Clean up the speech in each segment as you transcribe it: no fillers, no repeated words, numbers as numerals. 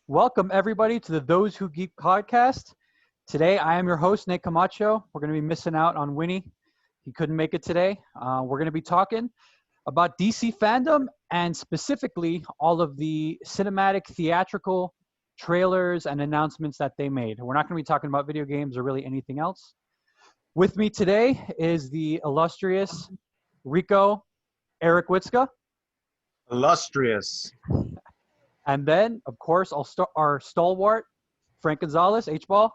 Welcome, everybody, to the Those Who Geek Podcast. Today, I am your host, Nate Camacho. We're going to be missing out on Winnie. He couldn't make it today. We're going to be talking about DC Fandom and specifically all of the cinematic, theatrical trailers and announcements that they made. We're not going to be talking about video games or really anything else. With me today is the illustrious Rico Erick Witzka. Illustrious. And then, of course, our stalwart, Frank Gonzalez, H-Ball.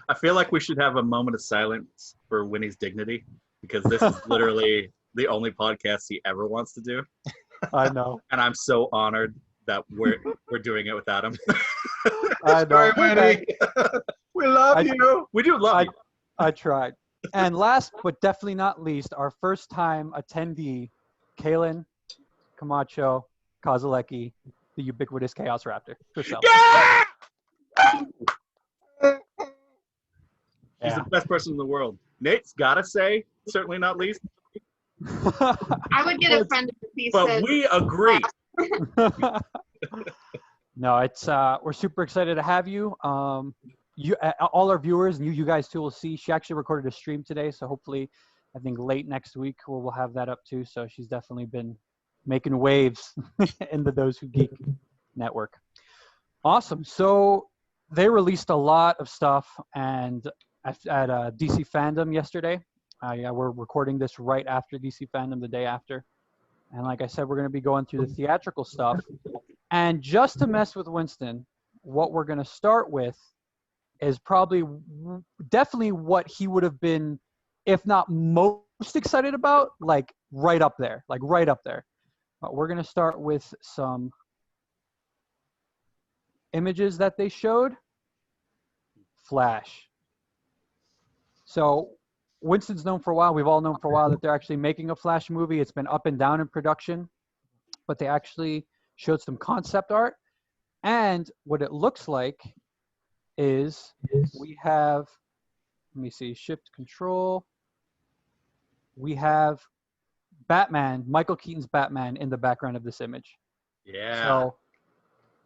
I feel like we should have a moment of silence for Winnie's dignity because this is literally the only podcast he ever wants to do. I know. And I'm so honored that we're doing it without him. I know. Sorry, Winnie. We love you. We do love you. I tried. And last but definitely not least, our first time attendee, Kaylen Camacho Kozielecki, the ubiquitous Chaos Raptor herself. Yeah! She's the best person in the world. Nate's gotta say, certainly not least. I would get offended if he But said. we agree. No, it's we're super excited to have you. You all our viewers and you guys too will see. She actually recorded a stream today, so hopefully, I think late next week we'll have that up too. So she's definitely been making waves in the Those Who Geek network. Awesome. So they released a lot of stuff and at DC Fandom yesterday. We're recording this right after DC Fandom, the day after. And like I said, we're going to be going through the theatrical stuff. And just to mess with Winston, what we're going to start with is definitely what he would have been, if not most excited about, like right up there. We're going to start with some images that they showed. Flash. So Winston's known for a while. We've all known for a while that they're actually making a Flash movie. It's been up and down in production, but they actually showed some concept art. And what it looks like is we have, let me see, shift control. We have Batman, Michael Keaton's Batman in the background of this image. Yeah. So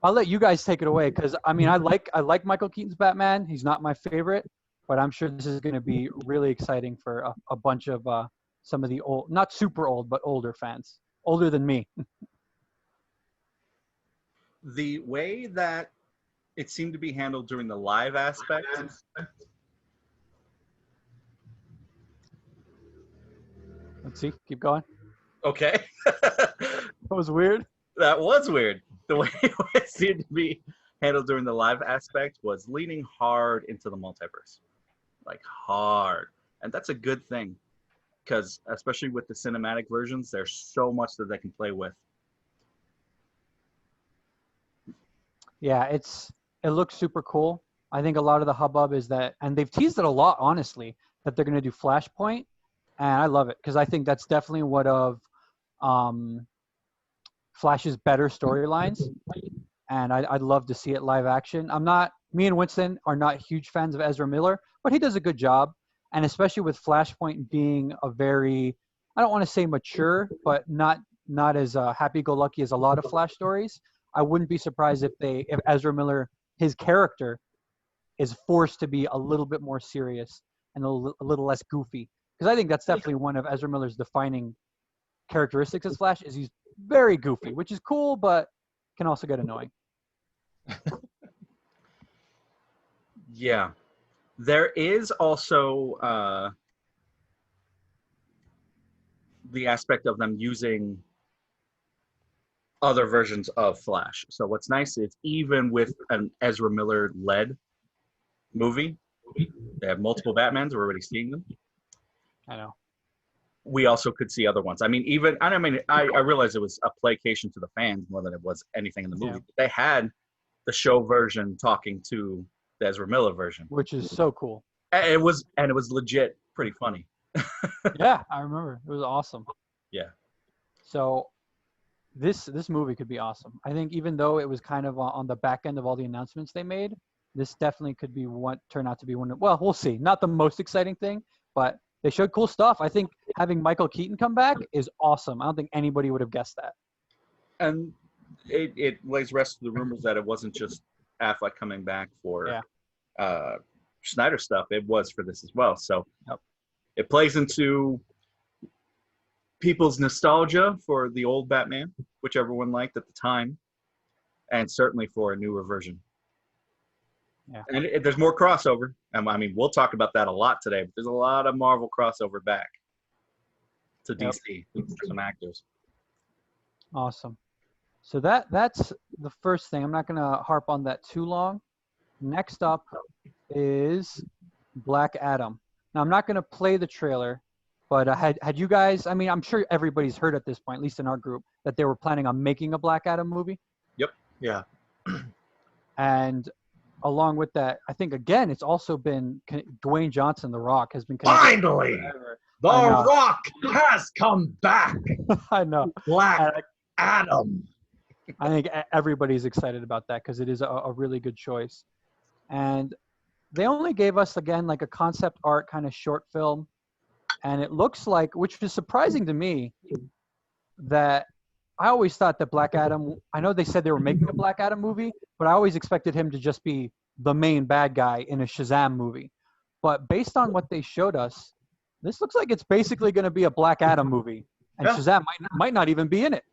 I'll let you guys take it away because I mean I like Michael Keaton's Batman. He's not my favorite, but I'm sure this is going to be really exciting for a bunch of some of the old, not super old, but older fans, older than me. The way that it seemed to be handled during the live aspect. Let's see. Keep going. Okay. That was weird. That was weird. The way it seemed to be handled during the live aspect was leaning hard into the multiverse. Like hard. And that's a good thing. Because especially with the cinematic versions, there's so much that they can play with. Yeah, it looks super cool. I think a lot of the hubbub is that, and they've teased it a lot, honestly, that they're going to do Flashpoint. And I love it because I think that's definitely one of Flash's better storylines. And I'd love to see it live action. Me and Winston are not huge fans of Ezra Miller, but he does a good job. And especially with Flashpoint being a very, I don't want to say mature, but not as happy-go-lucky as a lot of Flash stories. I wouldn't be surprised if Ezra Miller, his character, is forced to be a little bit more serious and a little less goofy. Because I think that's definitely one of Ezra Miller's defining characteristics as Flash is he's very goofy, which is cool, but can also get annoying. Yeah. There is also the aspect of them using other versions of Flash. So what's nice is even with an Ezra Miller-led movie, they have multiple Batmans. We're already seeing them. I know. We also could see other ones. I realize it was a placation to the fans more than it was anything in the movie. Yeah. They had the show version talking to the Ezra Miller version, Which is so cool. and it was legit pretty funny. Yeah, I remember. It was awesome. Yeah. So this movie could be awesome. I think even though it was kind of on the back end of all the announcements they made, this definitely could be turn out to be one of, well, we'll see. Not the most exciting thing, but they showed cool stuff. I think having Michael Keaton come back is awesome. I don't think anybody would have guessed that. And it lays rest to the rumors that it wasn't just Affleck coming back for Snyder stuff. It was for this as well. So it plays into people's nostalgia for the old Batman, which everyone liked at the time, and certainly for a newer version. Yeah. And there's more crossover. I mean, we'll talk about that a lot today, but there's a lot of Marvel crossover back to DC for some actors. Awesome. So that's the first thing. I'm not going to harp on that too long. Next up is Black Adam. Now, I'm not going to play the trailer, but had you guys, I mean, I'm sure everybody's heard at this point, at least in our group, that they were planning on making a Black Adam movie. Yep. Yeah. And along with that, I think, again, it's also been Dwayne Johnson, The Rock, has been finally The Rock has come back. I know. Black Adam. I think everybody's excited about that because it is a really good choice. And they only gave us, again, like a concept art kind of short film. And it looks like, which is surprising to me, that I always thought that Black Adam, I know they said they were making a Black Adam movie, but I always expected him to just be the main bad guy in a Shazam movie. But based on what they showed us, this looks like it's basically going to be a Black Adam movie. And Shazam might not even be in it.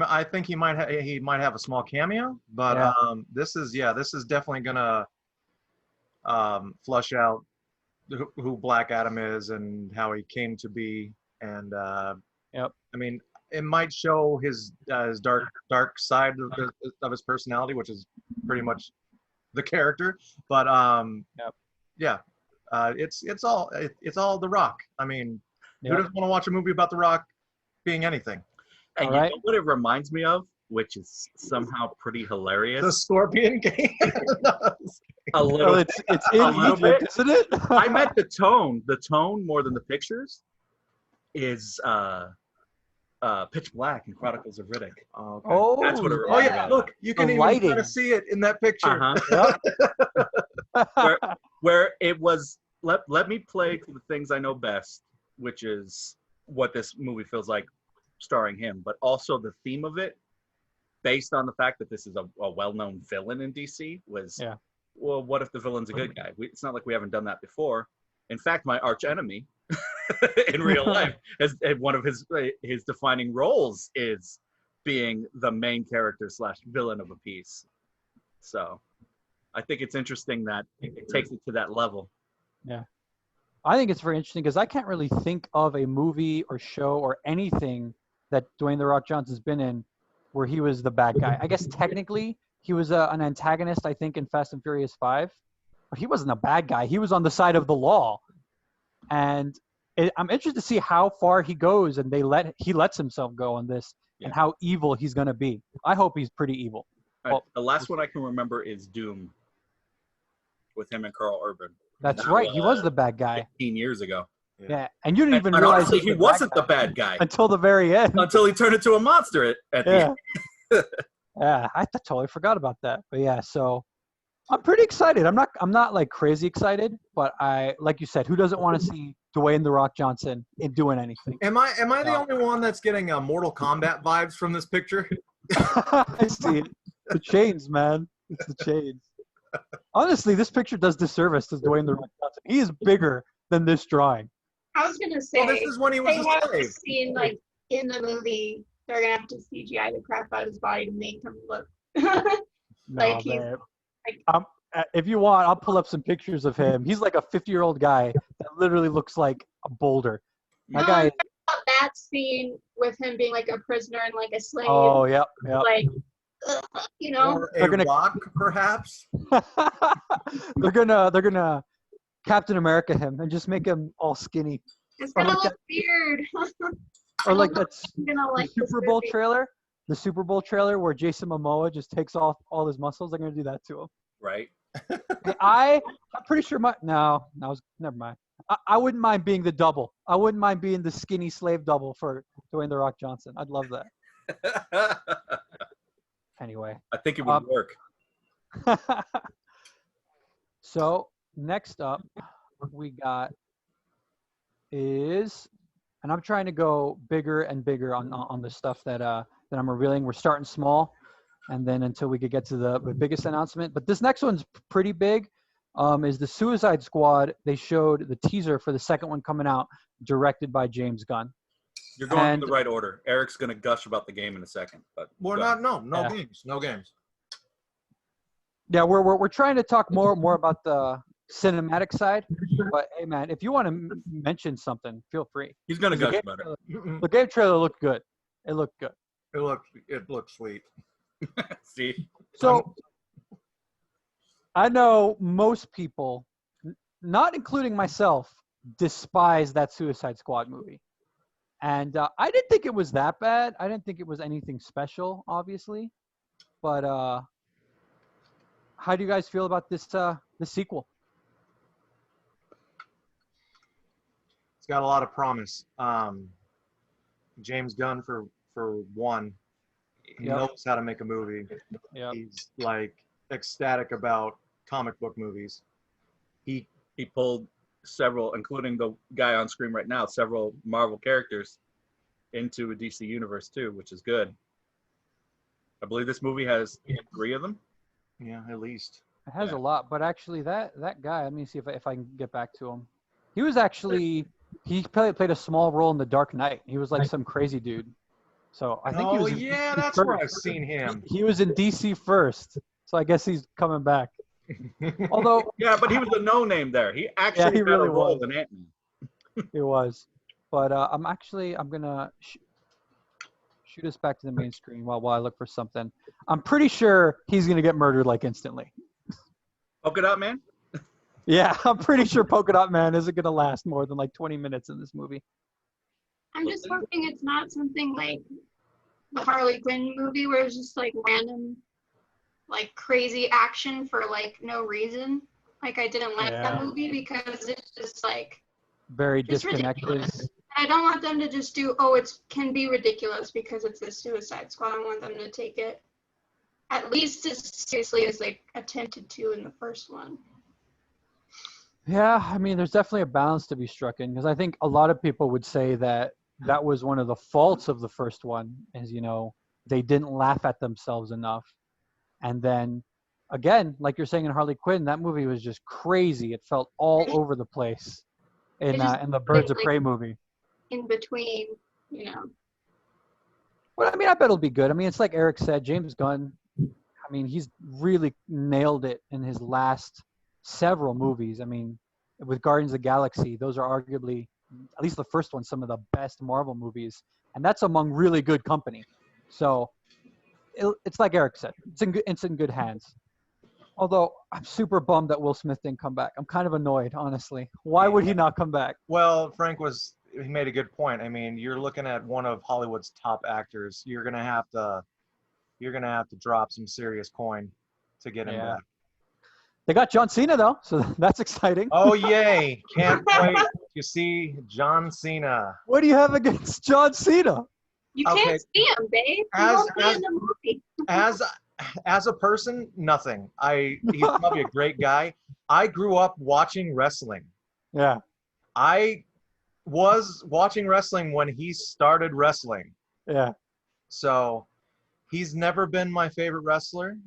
I think he might have a small cameo, but this is definitely gonna flush out who Black Adam is and how he came to be, and I mean, it might show his dark side of his personality, which is pretty much the character, but it's all The Rock. I mean, who doesn't want to watch a movie about The Rock being anything? And you know what it reminds me of, which is somehow pretty hilarious? The Scorpion Game. A little. It's in Egypt, isn't it? I meant the tone. The tone more than the pictures is Pitch Black and Chronicles of Riddick. Oh, okay. That's what it reminds me of. Look, you can even kind of see it in that picture. Where it was. Let me play to the things I know best, which is what this movie feels like, starring him, but also the theme of it, based on the fact that this is a well-known villain in DC, was, well, what if the villain's a good guy? It's not like we haven't done that before. In fact, my arch enemy in real life, one of his defining roles is being the main character / villain of a piece. So I think it's interesting that it takes it to that level. Yeah. I think it's very interesting because I can't really think of a movie or show or anything that Dwayne "The Rock" Johnson's been in where he was the bad guy. I guess technically he was an antagonist, I think, in Fast and Furious 5, but he wasn't a bad guy. He was on the side of the law. And I'm interested to see how far he goes and he lets himself go on this and how evil he's going to be. I hope he's pretty evil. Well, the last one I can remember is Doom with him and Carl Urban. That's right. He was the bad guy. 15 years ago. Yeah. And you didn't even realize honestly, he wasn't the bad guy until the very end. Until he turned into a monster at the end. Yeah, I totally forgot about that. But yeah, so I'm pretty excited. I'm not like crazy excited, but like you said, who doesn't want to see Dwayne "The Rock" Johnson doing anything? Am I the only one that's getting Mortal Kombat vibes from this picture? I see it. The chains, man. It's the chains. Honestly, this picture does disservice to Dwayne "The Rock" Johnson. He is bigger than this drawing. I was gonna say, this is when he was a slave. Scene, like in the movie, they're gonna have to CGI the crap out of his body to make him look like he's. If you want, I'll pull up some pictures of him. He's like a 50-year-old guy that literally looks like a boulder. That scene with him being like a prisoner and like a slave. Oh, yep. Like, you know. Or a rock, perhaps. They're gonna Captain America him and just make him all skinny. It's gonna look weird. Or like that's the Super Bowl trailer. The Super Bowl trailer where Jason Momoa just takes off all his muscles. They're gonna do that to him. Right. I'm pretty sure never mind. I wouldn't mind being the double. I wouldn't mind being the skinny slave double for Dwayne "The Rock" Johnson. I'd love that. Anyway. I think it would work. So next up we got is, and I'm trying to go bigger and bigger on the stuff that that I'm revealing. We're starting small, and then until we could get to the biggest announcement. But this next one's pretty big. Is the Suicide Squad. They showed the teaser for the second one coming out, directed by James Gunn. You're going in the right order. Eric's going to gush about the game in a second, but We're not. No games. No games. Yeah, we're trying to talk more about the cinematic side. But hey, man, if you want to mention something, feel free. He's going to gush about it. The game trailer looked good. It looked good. It looked sweet. See? So I know most people, not including myself, despise that Suicide Squad movie. And I didn't think it was that bad. I didn't think it was anything special, obviously. But how do you guys feel about this sequel? It's got a lot of promise. James Gunn, for one, he knows how to make a movie. Yep. He's like ecstatic about comic book movies. He pulled several, including the guy on screen right now, several Marvel characters into a DC universe too, which is good. I believe this movie has 3 of them. Yeah, at least. It has a lot, but actually that guy, let me see if I can get back to him. He was actually, he played a small role in The Dark Knight. He was like some crazy dude. So I think he was. Yeah, that's where I've seen him. He was in DC first, so I guess he's coming back. Although. Yeah, but he was a no-name there. He actually had really a role was. in Ant-Man. It was, but I'm gonna shoot us back to the main screen while I look for something. I'm pretty sure he's gonna get murdered like instantly. Polka Dot Man? Yeah, I'm pretty sure Polka Dot Man isn't gonna last more than like 20 minutes in this movie. I'm just hoping it's not something like the Harley Quinn movie where it's just like random, like crazy action for like no reason. Like I didn't like that movie because it's just like very just disconnected. Ridiculous. I don't want them to just do, it can be ridiculous because it's the Suicide Squad. I want them to take it at least as seriously as they attempted to in the first one. Yeah, I mean, there's definitely a balance to be struck in because I think a lot of people would say that was one of the faults of the first one is, they didn't laugh at themselves enough. And then, again, like you're saying in Harley Quinn, that movie was just crazy. It felt all over the place in the Birds of Prey movie. In between, Well, I mean, I bet it'll be good. I mean, it's like Eric said, James Gunn, I mean, he's really nailed it in his last several movies. I mean, with Guardians of the Galaxy, those are arguably, at least the first one, some of the best Marvel movies. And that's among really good company. So it's like Eric said, it's in good hands. Although I'm super bummed that Will Smith didn't come back. I'm kind of annoyed, honestly. Why would he not come back? Well, he made a good point. I mean, you're looking at one of Hollywood's top actors. You're gonna have to drop some serious coin to get him back. They got John Cena though, so that's exciting. Oh yay! Can't wait to see John Cena. What do you have against John Cena? You can't see him, babe. He won't be in the movie. As a person, nothing. He's probably a great guy. I grew up watching wrestling. Yeah. I was watching wrestling when he started wrestling. Yeah. So he's never been my favorite wrestler.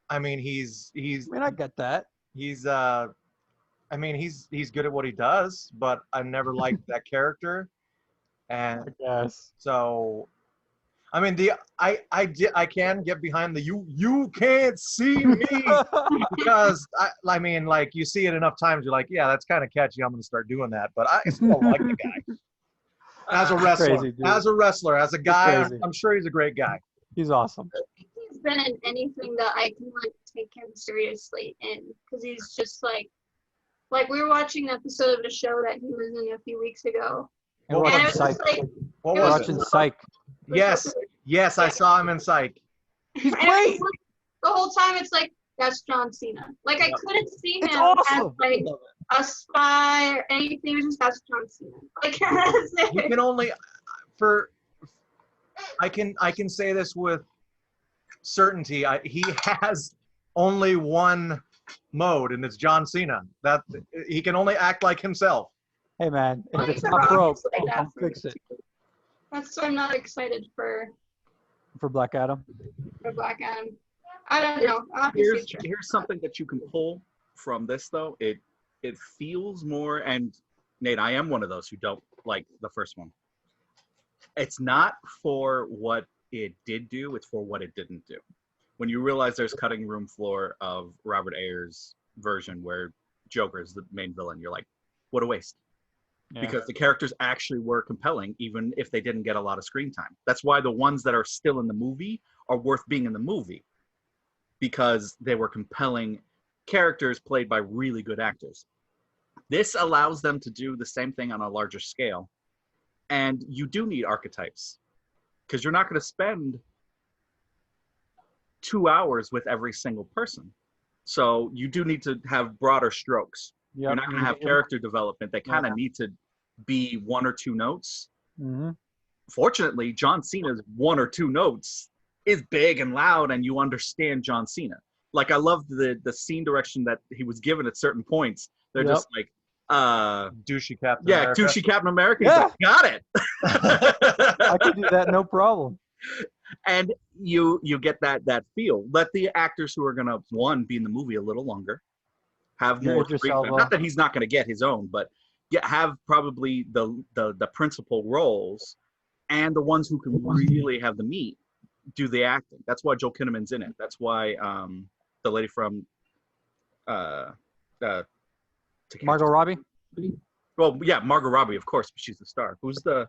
I mean, I get that. He's good at what he does, but I've never liked that character. And I guess. So I mean, I can get behind the you can't see me because I mean, like you see it enough times, you're like, yeah, that's kind of catchy. I'm gonna start doing that, but I still like the guy as a wrestler. As a guy, I'm sure he's a great guy. He's awesome. He's been in anything that I can like take him seriously in because he's just like we were watching an episode of a show that he was in a few weeks ago. And it was just like what was watching Psych. Yes, I saw him in Psych. He's great. The whole time it's like, that's John Cena. Like I couldn't see him as like a spy or anything. It was just that's John Cena. Like that's it. You can only I can say this with certainty. He has only one mode, and it's John Cena. That he can only act like himself. Hey man, if it's not broke, I'll fix it. That's why I'm not excited for for Black Adam. For Black Adam. I don't know. I'll have to see the trailer. Here's something that you can pull from this though. It feels more, and Nate, I am one of those who don't like the first one. It's not for what it did do, it's for what it didn't do. When you realize there's cutting room floor of Robert Ayers' version where Joker is the main villain, you're like, what a waste. Yeah. Because the characters actually were compelling, even if they didn't get a lot of screen time. That's why the ones that are still in the movie are worth being in the movie, because they were compelling characters played by really good actors. This allows them to do the same thing on a larger scale. And you do need archetypes, because you're not going to spend 2 hours with every single person. So you do need to have broader strokes. Yep. You're not going to have character development. They kind of need to be 1 or 2 notes. Mm-hmm. Fortunately, John Cena's 1 or 2 notes is big and loud, and you understand John Cena. Like, I love the scene direction that he was given at certain points. They're just like, douchey Captain America. Douchey Captain America. He's like, got it. I can do that, no problem. And you get that feel. Let the actors who are gonna be in the movie a little longer, have more screen time. Not that he's not gonna get his own, but have probably the principal roles, and the ones who can really have the meat do the acting. That's why Joel Kinnaman's in it. That's why the lady from Margot Robbie. Well, yeah, Margot Robbie, of course, but she's the star. Who's the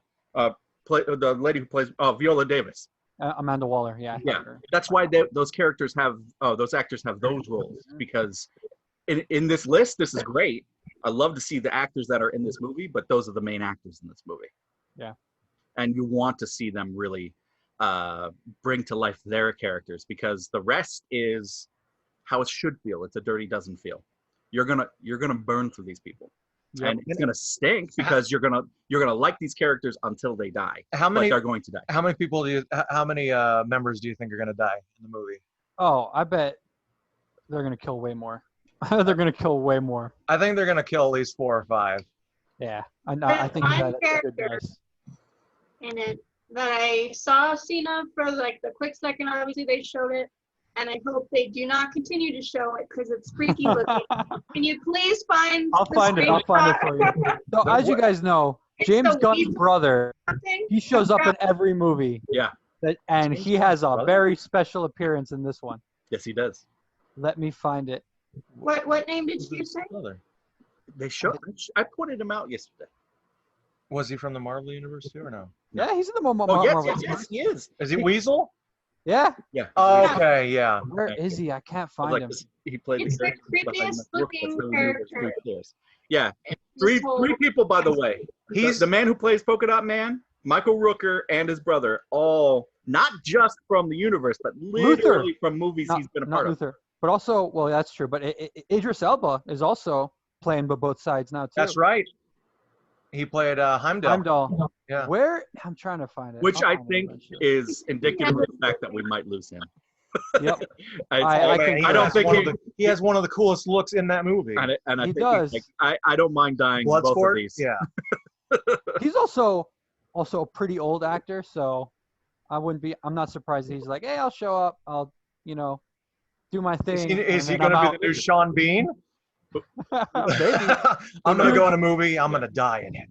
lady who plays Viola Davis? Amanda Waller. Yeah. That's why those characters have those actors have those roles, because in this list, this is great. I love to see the actors that are in this movie, but those are the main actors in this movie. Yeah. And you want to see them really bring to life their characters, because the rest is how it should feel. It's a Dirty Dozen feel. You're gonna burn through these people, and it's gonna stink, because you're gonna like these characters until they die. How many are going to die? How many members do you think are gonna die in the movie? Oh, I bet they're gonna kill way more. They're gonna kill way more. I think they're gonna kill at least 4 or 5. Yeah, I think that's nice. In it that I saw Cena for like the quick second. Obviously, they showed it. And I hope they do not continue to show it, because it's freaky looking. Can you please find? I'll find it for you. So, as you guys know, James Gunn's brother, he shows up in every movie. Yeah. And he has a very special appearance in this one. Yes, he does. Let me find it. What name did you say? They showed. I pointed him out yesterday. Was he from the Marvel universe too, or no? Yeah, he's in the Marvel. Yes, he is. Is he Weasel? Yeah. Yeah. Oh, okay, yeah. Where is he? I can't find him. He played it's the creepiest looking character. Yeah. Three people, by the way. He's the man who plays Polka Dot Man, Michael Rooker, and his brother, all not just from the universe, but literally from movies he's been a part of. But also, well, that's true. But Idris Elba is also playing both sides now too. That's right. He played Heimdall. Yeah. Where? I'm trying to find it. Which I think is indicative of the fact that we might lose him. Yep. I don't think he has one of the coolest looks in that movie. And I he think does. I don't mind dying both of these. Yeah. He's also a pretty old actor, so I'm not surprised he's like, hey, I'll show up. I'll, do my thing. Is he going to be the new Sean Bean? Maybe. I'm going to go in a movie. I'm going to die in it.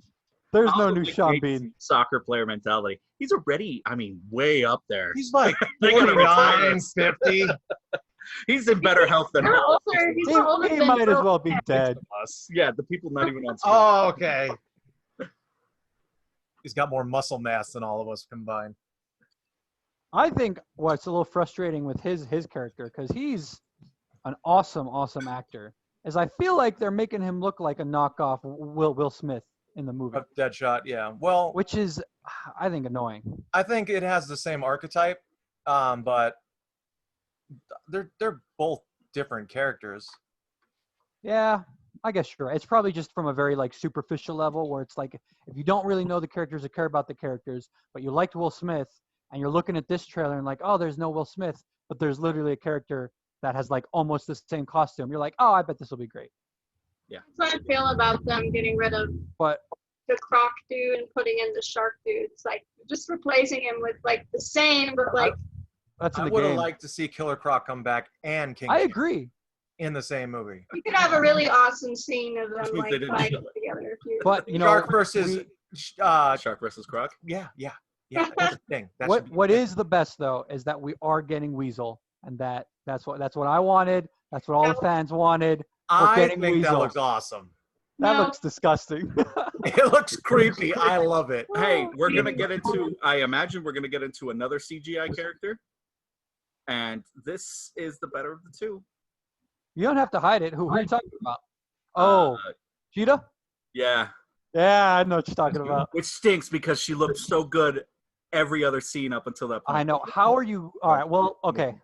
There's no new Sean Bean. Soccer player mentality. He's already, way up there. He's like 49, 50. He's in better health than us. He might as well be dead. Yeah, the people not even on screen. Oh, okay. He's got more muscle mass than all of us combined. I think what's a little frustrating with his character, because he's an awesome actor, is I feel like they're making him look like a knockoff Will Smith in the movie. Deadshot, yeah. Well, which is, I think, annoying. I think it has the same archetype, but they're both different characters. Yeah, I guess sure. It's probably just from a very superficial level, where it's like, if you don't really know the characters or care about the characters, but you liked Will Smith, and you're looking at this trailer and oh, there's no Will Smith, but there's literally a character that has almost the same costume. You're like, oh, I bet this will be great. Yeah. That's how I feel about them getting rid of the croc dude and putting in the shark dude. It's like just replacing him with like the same, but like. That's in I the would have game. liked to see Killer Croc come back and King I Shark agree. in the same movie. You could have a really awesome scene of them means like they didn't fighting do it. together. If you, But you know, Shark versus Shark versus Croc. yeah. That's the thing. That should be what is the best though is that we are getting Weasel, and that's what I wanted. That's what all the fans wanted. We're I getting think that Weasel. looks awesome. That No. looks disgusting. It looks creepy. I love it. Hey, we're gonna get into. I imagine we're gonna get into another CGI character, and this is the better of the two. You don't have to hide it. Who are you talking about? Oh, Cheetah? Yeah, Yeah, I know what you're talking about. which stinks because she looked so good every other scene up until that point. I know. How are you? All right. Well, okay.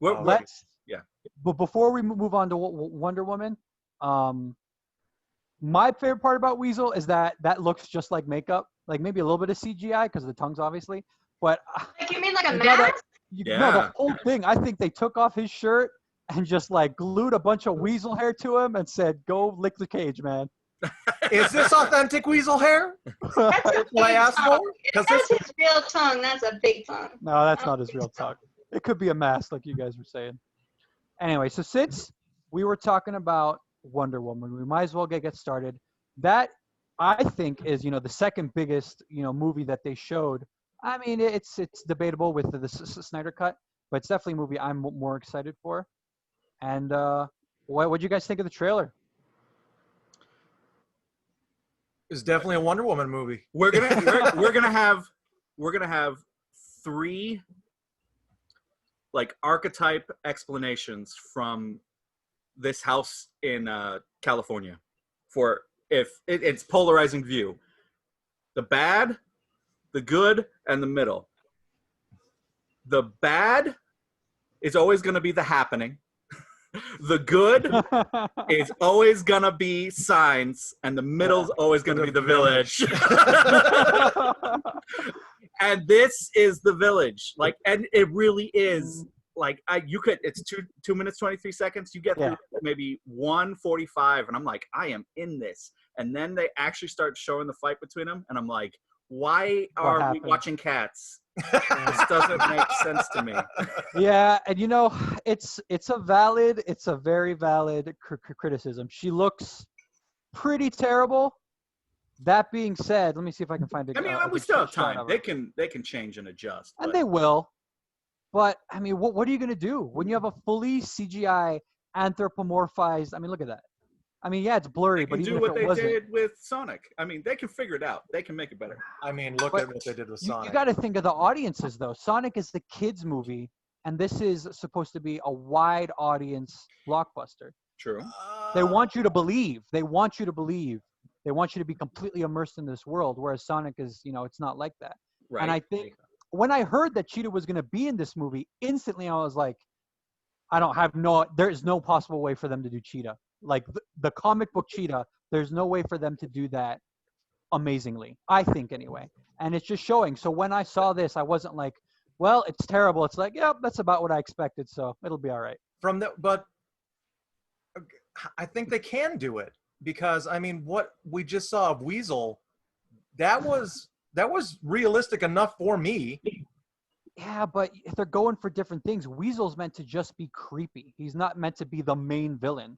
Let's. Yeah. But before we move on to Wonder Woman, my favorite part about Weasel is that looks just like makeup, like maybe a little bit of CGI because of the tongues, obviously. But like you mean like a you gotta- mask? no, the whole thing. I think they took off his shirt and just like glued a bunch of weasel hair to him and said, "Go lick the cage, man." Is this authentic weasel hair? That's a That's what I big asked tongue. for? If 'Cause that's this- his real tongue, that's a big tongue. No, that's not his real talk. It could be a mask, like you guys were saying. Anyway, so since we were talking about Wonder Woman, we might as well get started. That, I think, is the second biggest movie that they showed. I mean, it's debatable with the Snyder cut, but it's definitely a movie I'm more excited for. And what do you guys think of the trailer? It's definitely a Wonder Woman movie. We're gonna have three like archetype explanations from this house in California for if it's polarizing view: the bad, the good, and the middle. The bad is always going to be the happening. The good is always going to be Signs, and the middle's always going to be the village. And this is the village. Like, and it really is. Like, it's 2 minutes, 23 seconds. You get through maybe 1:45, and I'm like, I am in this. And then they actually start showing the fight between them, and I'm like, why are we watching cats? This doesn't make sense to me. Yeah, and it's a very valid criticism. She looks pretty terrible. That being said, let me see if I can find it. I mean, we still have time. They can change and adjust. And they will. But I mean, what are you gonna do when you have a fully CGI anthropomorphized? I mean, look at that. I mean, yeah, it's blurry, but even do if what it they wasn't, did with Sonic. I mean, they can figure it out. They can make it better. I mean, look But at what they did with you Sonic. got to think of the audiences though. Sonic is the kids' movie, and this is supposed to be a wide audience blockbuster. True. They want you to believe. They want you to believe. They want you to be completely immersed in this world, whereas Sonic is, it's not like that. Right. And I think when I heard that Cheetah was going to be in this movie, instantly I was like, there is no possible way for them to do Cheetah. Like the comic book Cheetah, there's no way for them to do that amazingly, I think anyway. And it's just showing. So when I saw this, I wasn't like, well, it's terrible. It's like, yeah, that's about what I expected, so it'll be all right. But I think they can do it because I mean, what we just saw of Weasel, that was realistic enough for me. Yeah, but if they're going for different things, Weasel's meant to just be creepy. He's not meant to be the main villain.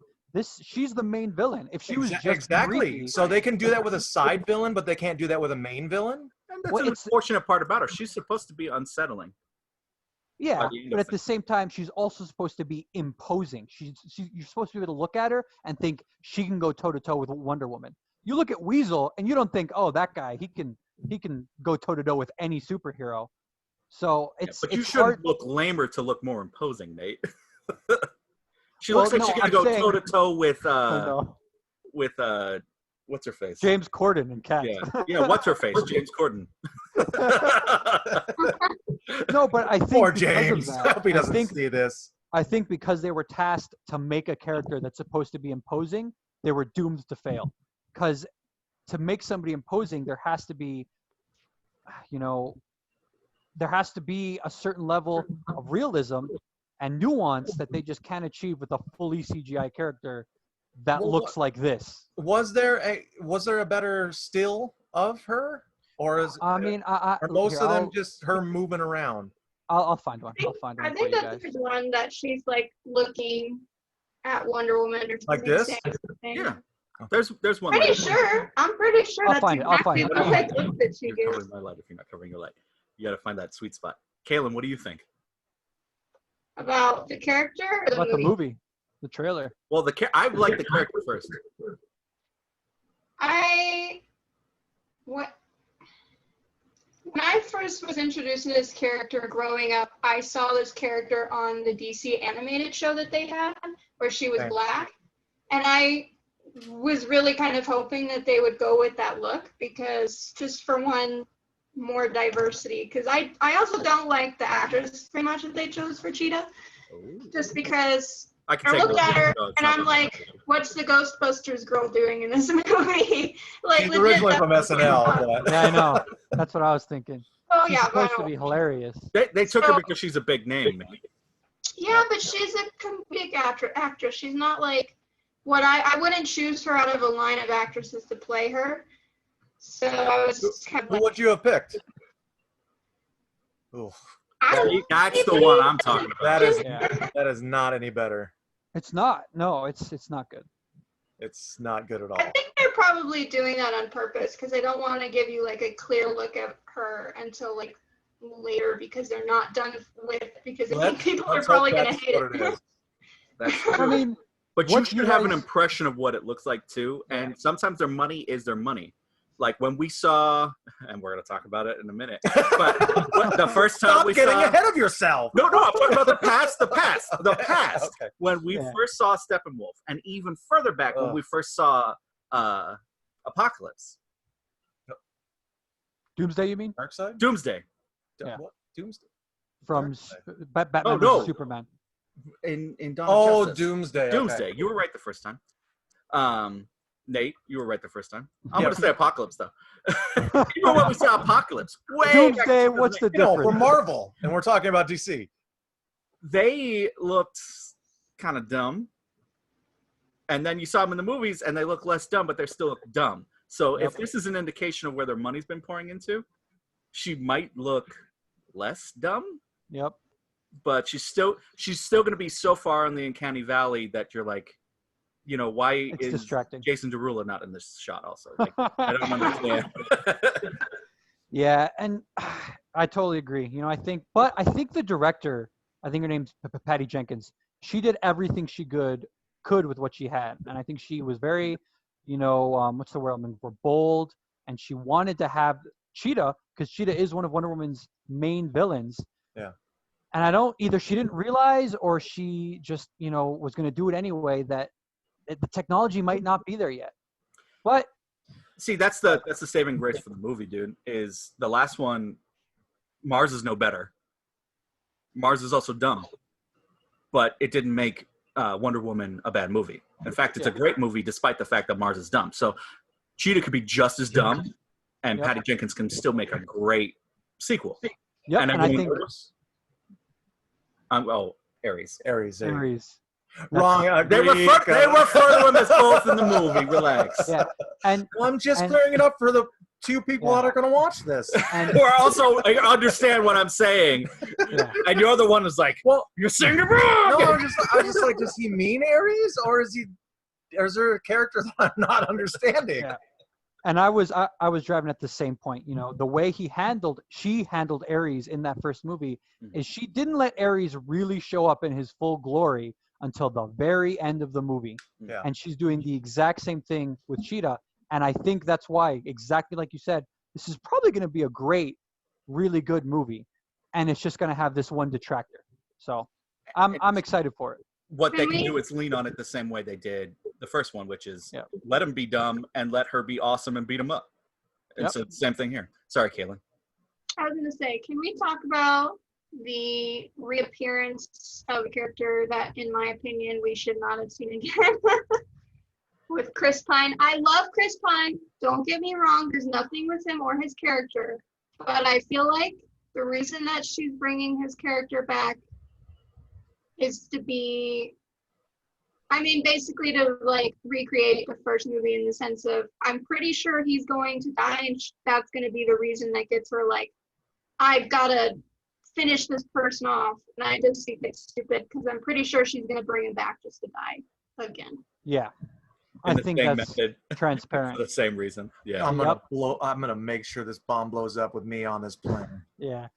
She's the main villain. If she was just exactly, creepy, so they can do that with a side villain, but they can't do that with a main villain. And that's an unfortunate part about her. She's supposed to be unsettling. Yeah, but at the same time, she's also supposed to be imposing. You're supposed to be able to look at her and think she can go toe-to-toe with Wonder Woman. You look at Weasel and you don't think, oh, that guy, he can go toe-to-toe with any superhero. So but you shouldn't look lamer to look more imposing, Nate. She looks like she's gonna go toe-to-toe with what's her face? James Corden and Cat. Yeah, what's her face? James Corden. No, but I think poor James. I hope he doesn't see this. I think because they were tasked to make a character that's supposed to be imposing, they were doomed to fail. Because to make somebody imposing, there has to be, a certain level of realism and nuance that they just can't achieve with a fully CGI character that Well, looks like this. Was there a better still of her, or is I mean, are most here, of them just her moving around? I'll find one. I'll find I one for think you that guys. there's one that she's like looking at Wonder Woman or Like something. this? saying something. Yeah. There's one. Pretty like- sure. I'm pretty sure I'll that's find it, I'll find exactly it. the like look that she You're gives. covering my light if you're not covering your light. You got to find that sweet spot. Kaylen, what do you think? About the character or the About movie? the movie, the trailer. Well, I like the character first. When I first was introduced to this character growing up, I saw this character on the DC animated show that they had where she was Okay. black. And I was really kind of hoping that they would go with that look because just for one, more diversity. Because I also don't like the actress very much that they chose for Cheetah. Just because I can I take looked at her no, it's and not I'm that like, bad. what's the Ghostbusters girl doing in this movie? Like, She's legit, originally from that's- SNL, but Yeah, I know. That's what I was thinking. Oh She's yeah, supposed but to be hilarious. They took her So- because she's a big name. Man. yeah, but she's a comedic actress. She's not like what I wouldn't choose her out of a line of actresses to play her. So I was just kind of who like, would you have picked? Ooh, I don't That's the one I'm talking about. Yeah. that is not any better. It's not. No, it's not good. It's not good at all. I think they're probably doing that on purpose because they don't want to give you like a clear look at her until like later because they're not done with it because I think people are Let's probably hope going to that's hate what it. it is. That's I true. mean, But you what should you have an guys- impression of what it looks like too. And sometimes their money is their money. Like when we saw, and we're gonna talk about it in a minute. But the first time Stop we getting saw, ahead of yourself. no, I'm talking about the past. The past. Okay. When we Yeah. first saw Steppenwolf, and even further back when Ugh. we first saw Apocalypse, Doomsday, you mean? Dark side? Doomsday. Yeah. What? Doomsday? From Darkseid. Batman Oh, versus no. Superman. In Dawn Oh, of Justice. Doomsday. okay. Doomsday. You were right the first time. Nate, you were right the first time. I'm Yeah. gonna say Apocalypse though. Even when we saw Apocalypse, way back Doomsday, in what's the You know, we're difference? Marvel, and we're talking about DC. they looked kind of dumb. And then you saw them in the movies and they look less dumb, but they're still dumb. So if this is an indication of where their money's been pouring into, she might look less dumb, Yep. but she's still going to be so far in the uncanny valley that you're like, you know, why It's is distracting. Jason Derulo not in this shot also? Like, I don't understand. Yeah, and I totally agree. You know, I think the director, I think her name's Patty Jenkins. She did everything she could with what she had, and I think she was very, you know, what's the word? I mean, we're bold, and she wanted to have Cheetah because Cheetah is one of Wonder Woman's main villains. Yeah. And I don't either. She didn't realize, or she just, you know, was going to do it anyway. That the technology might not be there yet, but. See, that's the saving grace for the movie, dude. Is the last one, Mars is no better. Mars is also dumb, but it didn't make Wonder Woman a bad movie. In fact, it's a great movie despite the fact that Mars is dumb. So Cheetah could be just as dumb, and Yep. Patty Jenkins can still make a great sequel. Yep, and I think Ares. Ares. Ares. Wrong. They were further in this both in the movie. Relax. Yeah, and Well, I'm just and- clearing it up for the two people Yeah. that are going to watch this. and Or also understand what I'm saying, yeah. and your other one is like, Well, "You're saying it wrong." no, I'm just like, does he mean Ares, or is there a character that I'm not understanding? Yeah. And I was driving at the same point. You know, the way she handled Ares in that first movie is she didn't let Ares really show up in his full glory until the very end of the movie. Yeah. And she's doing the exact same thing with Cheetah. And I think that's why, exactly like you said, this is probably going to be a great, really good movie. And it's just going to have this one detractor. So I'm excited for it. What they can do is lean on it the same way they did the first one, which is let him be dumb and let her be awesome and beat him up. And so same thing here. Sorry, Kaylen. I was going to say, can we talk about the reappearance of a character that, in my opinion, we should not have seen again? With Chris Pine. I love Chris Pine. Don't get me wrong. There's nothing with him or his character. But I feel like the reason that she's bringing his character back is to be, I mean, basically to like recreate the first movie in the sense of, I'm pretty sure he's going to die, and that's going to be the reason that gets her like, I've got to finish this person off. And I just think it's stupid because I'm pretty sure she's going to bring him back just to die again. Yeah. I In the think same that's method, transparent. for the same reason. Yeah. I'm gonna make sure this bomb blows up with me on this plane. Yeah.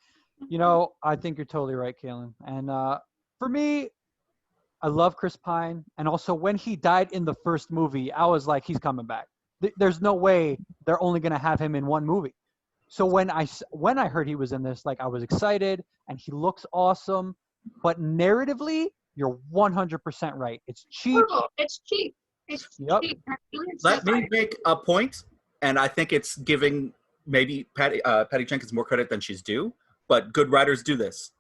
You know, I think you're totally right, Kaylen. And for me, I love Chris Pine. And also when he died in the first movie, I was like, he's coming back. There's no way they're only going to have him in one movie. So when I heard he was in this, like, I was excited and he looks awesome. But narratively, you're 100% right. It's cheap. It's cheap. It's Yep. cheap. Let me make a point, and I think it's giving maybe Patty Jenkins more credit than she's due, but good writers do this.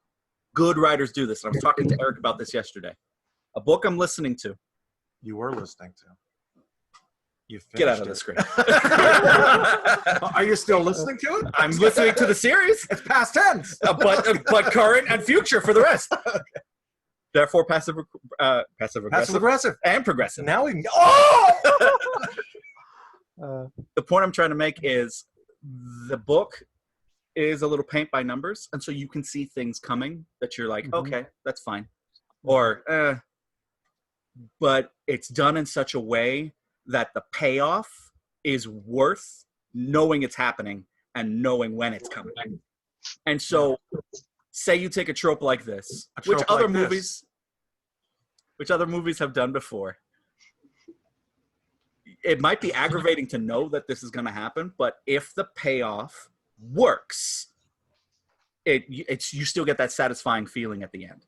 Good writers do this. And I was talking to Erick about this yesterday. A book I'm listening to. You were listening to. You Get out of finished the it. screen. Are you still listening to it? I'm listening to the series, It's past tense. but current and future for the rest. Therefore, passive Passive aggressive aggressive. and progressive. Now we can. Oh! The point I'm trying to make is the book is a little paint by numbers, and so you can see things coming that you're like, okay, that's fine, or but it's done in such a way that the payoff is worth knowing it's happening and knowing when it's coming. And so, say you take a trope like this, which other movies have done before. It might be aggravating to know that this is going to happen, but if the payoff works, it's you still get that satisfying feeling at the end.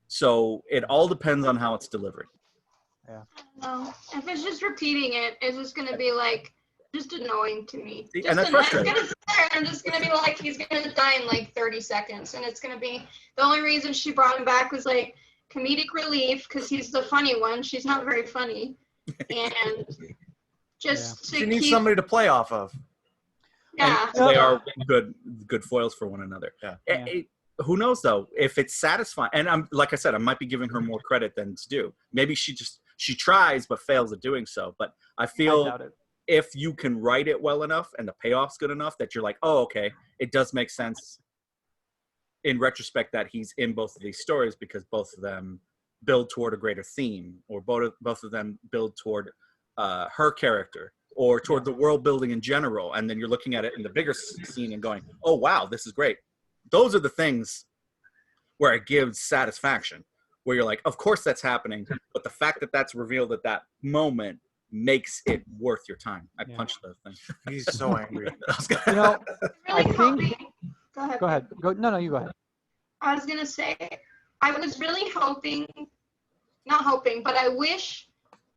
So it all depends on how it's delivered. Yeah. No, if it's just repeating it, it's just gonna be like just annoying to me. Just And that's frustrating. I'm just gonna be like, he's gonna die in like 30 seconds, and it's gonna be the only reason she brought him back was like comedic relief because he's the funny one. She's not very funny, and just to You need keep, somebody to play off of. yeah. And they are good foils for one another. Yeah. Who knows though? If it's satisfying, and I'm like I said, I might be giving her more credit than it's due. Maybe she tries but fails at doing so. But I feel I doubt it. if you can write it well enough and the payoff's good enough that you're like, oh, okay, it does make sense in retrospect that he's in both of these stories because both of them build toward a greater theme, or both of them build toward her character or toward the world building in general. And then you're looking at it in the bigger scene and going, oh, wow, this is great. Those are the things where it gives satisfaction, where you're like, of course that's happening, but the fact that that's revealed at that moment makes it worth your time. I punched the thing. He's so angry. You know, I Really think. hoping. Go ahead. Go ahead. No, you go ahead. I was gonna say, I was really not hoping, but I wish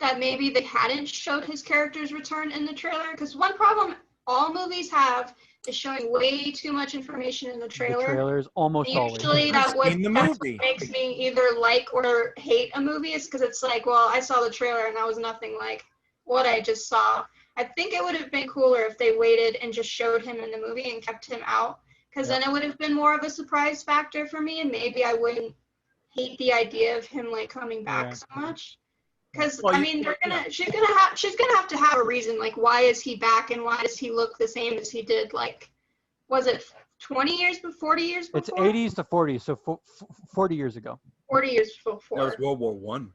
that maybe they hadn't showed his character's return in the trailer. Because one problem all movies have is showing way too much information in the trailer. The trailers almost always. Usually that's what movie. makes me either like or hate a movie, is because it's like, well, I saw the trailer and that was nothing like what I just saw. I think it would have been cooler if they waited and just showed him in the movie and kept him out, because then it would have been more of a surprise factor for me, and maybe I wouldn't hate the idea of him like coming back so much. Because I mean, she's gonna have to have a reason, like why is he back and why does he look the same as he did, like, was it 20 years before, 40 years before? It's 80s to 40s, so 40 years ago. 40 years before. That was World War One.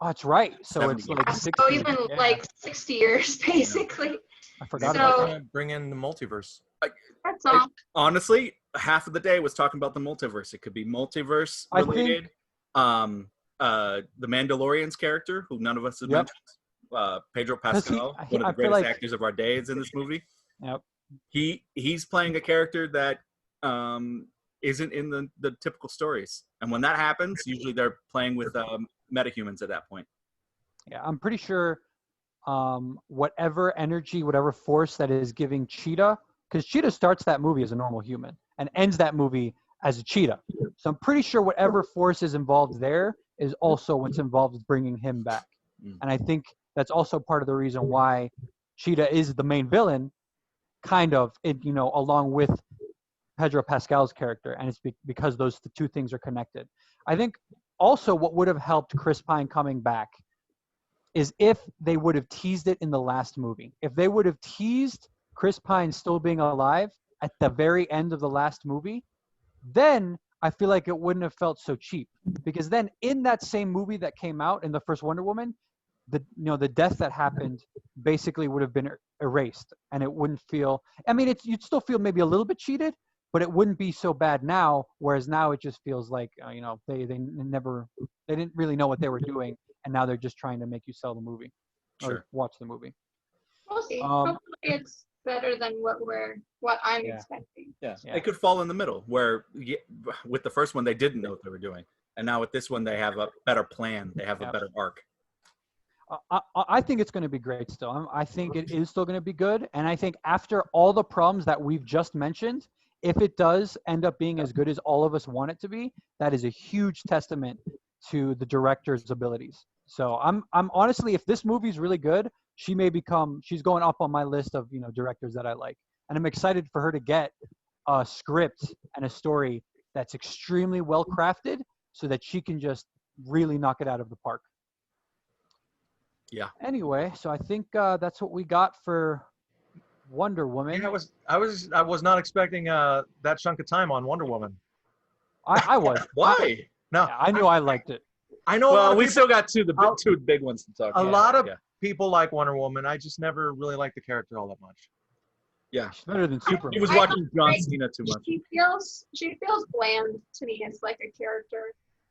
Oh, that's right. So 70 it's like So 60. even like 60 years, basically. I forgot So- about that. Bring in the multiverse. That's all. Honestly, half of the day was talking about the multiverse. It could be multiverse I think- related. The Mandalorian's character, who none of us have Yep. mentioned, Pedro Pascal, I one of feel the greatest like- actors of our day, is in this movie. Yep. He's playing a character that isn't in the typical stories, and when that happens, usually they're playing with metahumans at that point. Yeah, I'm pretty sure whatever energy, whatever force that is giving Cheetah, because Cheetah starts that movie as a normal human and ends that movie as a cheetah. So I'm pretty sure whatever force is involved there is also what's involved with bringing him back. And I think that's also part of the reason why Cheetah is the main villain, kind of, along with Pedro Pascal's character. And it's because the two things are connected. I think also what would have helped Chris Pine coming back is if they would have teased it in the last movie. If they would have teased Chris Pine still being alive at the very end of the last movie, then I feel like it wouldn't have felt so cheap. Because then in that same movie that came out in the first Wonder Woman, the death that happened basically would have been erased, and it wouldn't feel. I mean, you'd still feel maybe a little bit cheated, but it wouldn't be so bad now. Whereas now it just feels like they didn't really know what they were doing, and now they're just trying to make you sell the movie or watch the movie. We'll see. Hopefully it's better than what I'm expecting. Yeah, it could fall in the middle where with the first one they didn't know what they were doing, and now with this one they have a better plan. They have a better arc. I think it's going to be great still. I think it is still going to be good. And I think after all the problems that we've just mentioned, if it does end up being as good as all of us want it to be, that is a huge testament to the director's abilities. So I'm honestly, if this movie's really good, she's going up on my list of, directors that I like. And I'm excited for her to get a script and a story that's extremely well crafted so that she can just really knock it out of the park. Yeah. Anyway, so I think that's what we got for Wonder Woman. Yeah, I was not expecting that chunk of time on Wonder Woman. I was. Why? No, I knew I liked it. I know. Well, we still got two big ones to talk about. A lot of people like Wonder Woman. I just never really liked the character all that much. Yeah, she's better than Superman. He was watching John Cena too much. She feels bland to me as like a character.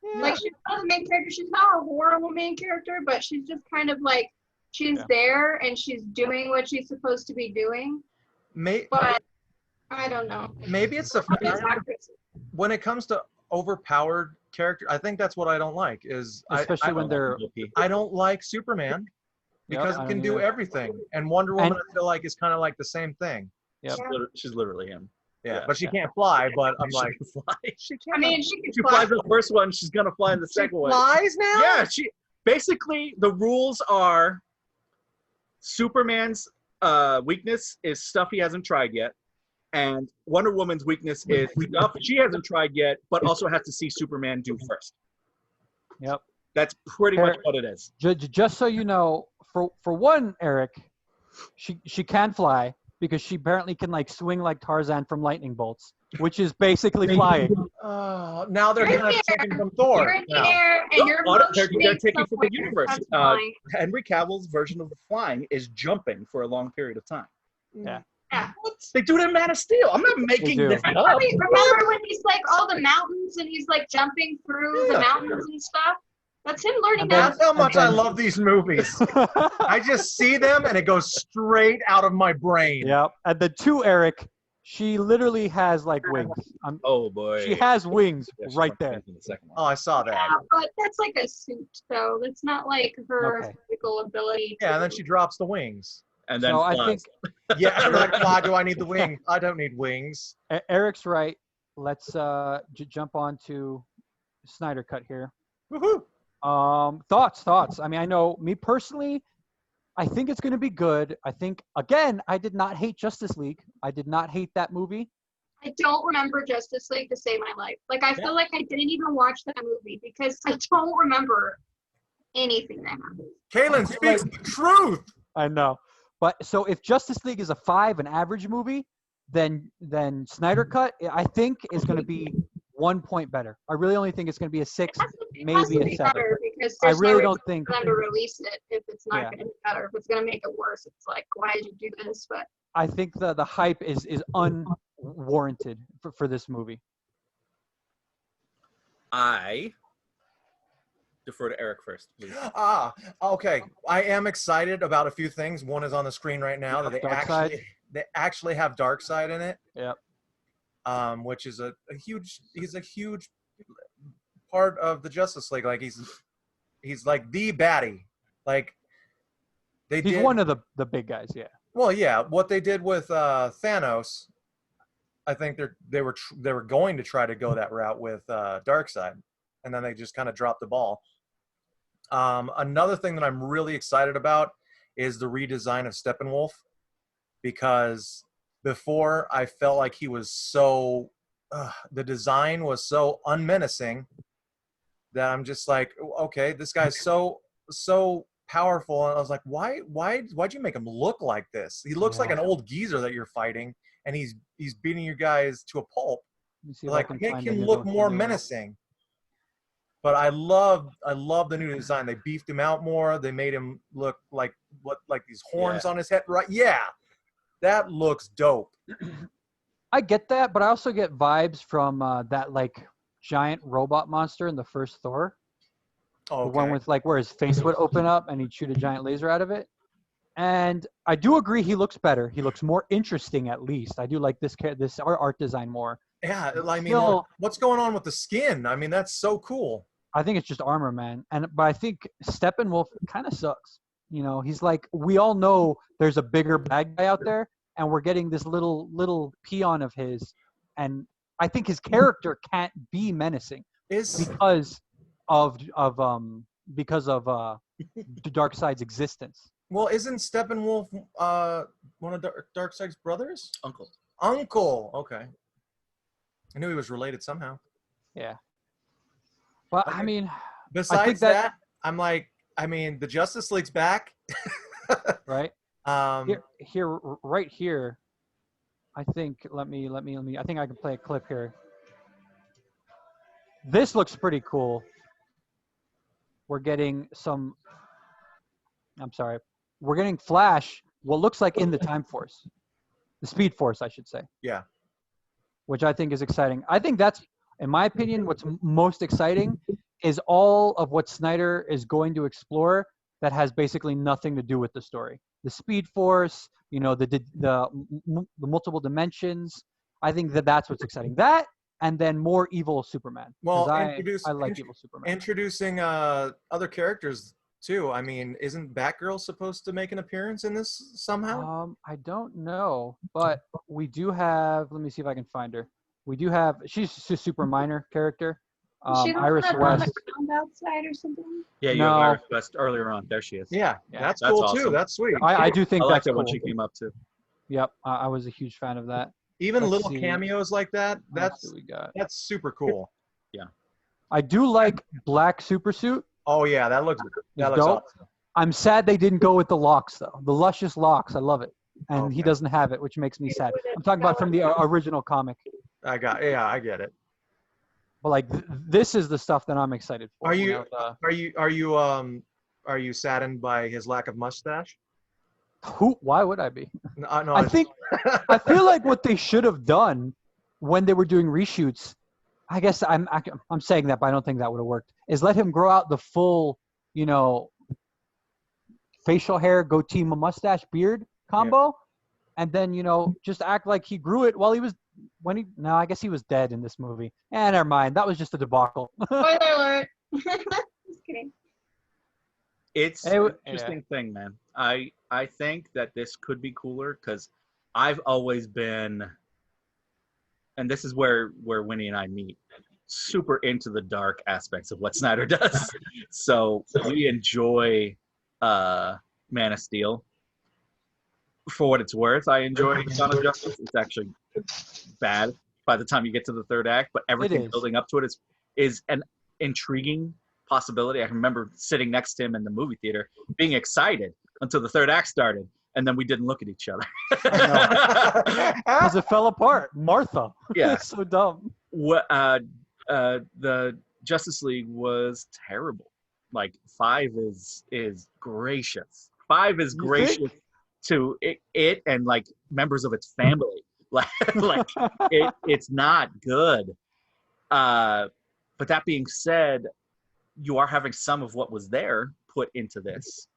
Yeah. Like she's not a main character. She's not a horrible main character, but she's just kind of like she's there and she's doing what she's supposed to be doing. But I don't know. Maybe it's when it comes to overpowered character. I think that's what I don't like is especially when they're. I don't like Superman because it can do everything, and Wonder Woman I feel like is kind of like the same thing. Yeah, she's literally him. Yeah, but she can't fly. But I'm like, she can't. I mean, she can fly. She flies in the first one. She's gonna fly in the second one. Flies now? Yeah. She basically the rules are Superman's weakness is stuff he hasn't tried yet, and Wonder Woman's weakness is stuff she hasn't tried yet, but also has to see Superman do first. Yep. That's pretty much what it is. Just so you know, for one, Eric, she can fly. Because she apparently can swing like Tarzan from lightning bolts, which is basically flying. Now they're going to take him from Thor. You're in the air and you're they're taking from the universe. Henry Cavill's version of flying is jumping for a long period of time. Yeah. What? They do it in Man of Steel. I'm not making this up. Remember when he's all the mountains and he's jumping through the mountains and stuff? That's him learning that. That's how much I love these movies. I just see them and it goes straight out of my brain. Yep. And the two, Eric, she literally has wings. Oh boy. She has wings right there. Oh, I saw that. Yeah, but that's a suit, though. That's not her physical ability. Yeah, and then she drops the wings. And then I think. Yeah, why do I need the wing? I don't need wings. Eric's right. Let's jump on to Snyder Cut here. Woohoo! Thoughts. I mean, I know me personally, I think it's going to be good. I think, again, I did not hate Justice League. I did not hate that movie. I don't remember Justice League to save my life. I feel like I didn't even watch that movie because I don't remember anything that happened. Kaylen speaks the truth. I know. But so if Justice League is a 5, an average movie, then Snyder Cut, I think, is going to be 1 point better. I really only think it's going to be a 6, maybe a 7. Because I really don't think for them to release it if it's not going to be better. If it's going to make it worse, it's why did you do this? But I think the hype is unwarranted for this movie. I defer to Eric first, please. Okay. I am excited about a few things. One is on the screen right now that they actually have Darkseid in it. Yep. Which is he's a huge part of the Justice League. He's like the baddie. He's one of the big guys, yeah. Well, yeah. What they did with Thanos, I think they were going to try to go that route with Darkseid, and then they just kind of dropped the ball. Another thing that I'm really excited about is the redesign of Steppenwolf, because before I felt like he was so the design was so unmenacing that I'm just like, okay, this guy's so powerful, and I was like, why'd you make him look like this? He looks like an old geezer that you're fighting, and he's beating you guys to a pulp. Let me see if I Like, can make find him any of look those more videos. menacing. But I love the new design. They beefed him out more. They made him look like these horns on his head. Right? Yeah, that looks dope. I get that, but I also get vibes from that like giant robot monster in the first Thor. Okay. The one with like where his face would open up and he'd shoot a giant laser out of it. And I do agree he looks better. He looks more interesting at least. I do like this art design more. Yeah, I mean, Still, what's going on with the skin? I mean, that's so cool. I think it's just armor, man. But I think Steppenwolf kind of sucks. You know, he's like, we all know there's a bigger bad guy out there, and we're getting this little peon of his, and I think his character can't be menacing because of the Darkseid's existence. Well, isn't Steppenwolf one of Darkseid's brothers? Uncle. Okay. I knew he was related somehow. Yeah. Well, Okay. I mean, Besides that, I'm like, I mean, the Justice League's back. right? Right here. I think. Let me. I think I can play a clip here. This looks pretty cool. We're getting some. I'm sorry. We're getting Flash. What looks like in the Time Force, the Speed Force, I should say. Yeah. Which I think is exciting. I think that's, in my opinion, what's most exciting is all of what Snyder is going to explore that has basically nothing to do with the story. The Speed Force, you know, the multiple dimensions. I think that's what's exciting. That and then more evil Superman. Well, I like evil Superman. Introducing other characters too. I mean, isn't Batgirl supposed to make an appearance in this somehow? I don't know, but we do have. Let me see if I can find her. We do have. She's a super minor character. Iris West. Outside or something. Yeah, you have Iris West earlier on. There she is. Yeah, that's cool awesome. too. That's sweet. I do think I liked that's it cool. when she came up too. Yep, I was a huge fan of that. Even Let's little see. cameos like that. That's we got. That's super cool. Yeah. I do like Black Supersuit. Oh yeah, that looks dope. awesome. I'm sad they didn't go with the locks though. The luscious locks, I love it, and he doesn't have it, which makes me sad. I'm talking about from the original comic. I get it. But like this is the stuff that I'm excited for. Are you saddened by his lack of mustache? Why would I be? No, I feel like what they should have done when they were doing reshoots, I guess I'm saying that, but I don't think that would have worked, is let him grow out the full, you know, facial hair, goatee, mustache, beard combo, and then, you know, just act like he grew it while he was, I guess he was dead in this movie. Never mind. That was just a debacle. Spoiler alert. Just kidding. It's an interesting thing, man. I think that this could be cooler because I've always been, and this is where Winnie and I meet, super into the dark aspects of what Snyder does. So we enjoy Man of Steel. For what it's worth, I enjoy Dawn of Justice. It's actually bad by the time you get to the third act, but everything building up to it is an intriguing possibility. I remember sitting next to him in the movie theater, being excited until the third act started, and then we didn't look at each other. Because it fell apart. Martha. Yeah. It's so dumb. The Justice League was terrible. Like 5 is gracious. 5 is gracious to it and like members of its family. Like it's not good. But that being said, you are having some of what was there put into this,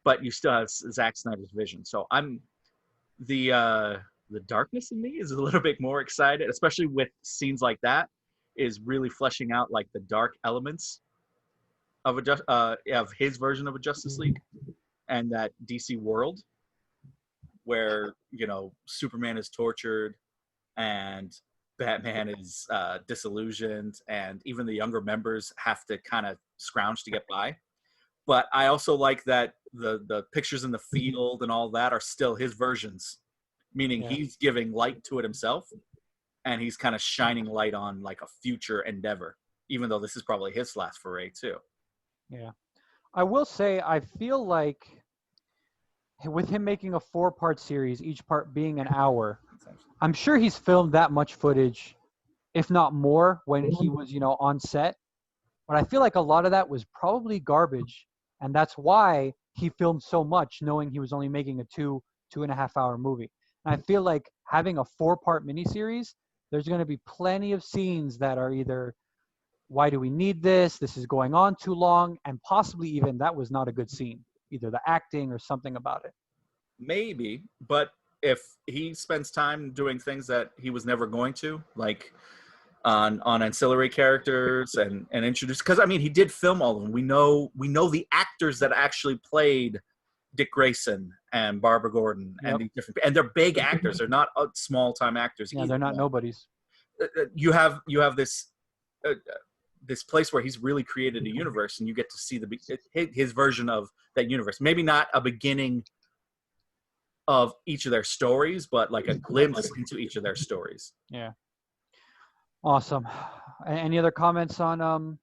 but you still have Zack Snyder's vision. So I'm the darkness in me is a little bit more excited, especially with scenes like that, is really fleshing out like the dark elements of his version of a Justice League and that DC world where, you know, Superman is tortured and Batman is disillusioned, and even the younger members have to kind of scrounge to get by. But I also like that the pictures in the field and all that are still his versions, meaning he's giving light to it himself, and he's kind of shining light on like a future endeavor, even though this is probably his last foray too. Yeah. I will say I feel like with him making a 4-part series, each part being an hour, I'm sure he's filmed that much footage, if not more, when he was, on set. But I feel like a lot of that was probably garbage, and that's why he filmed so much, knowing he was only making a 2.5 hour movie. And I feel like having a 4-part miniseries, there's going to be plenty of scenes that are either, why do we need this? This is going on too long, and possibly even that was not a good scene, either the acting or something about it. Maybe, but if he spends time doing things that he was never going to, like on ancillary characters and introduce, because I mean he did film all of them. We know the actors that actually played Dick Grayson and Barbara Gordon and these different, and they're big actors. They're not small time actors. Yeah, they're not nobodies. You have this this place where he's really created a universe, and you get to see his version of that universe. Maybe not a beginning of each of their stories, but like a glimpse into each of their stories. Yeah. Awesome. Any other comments on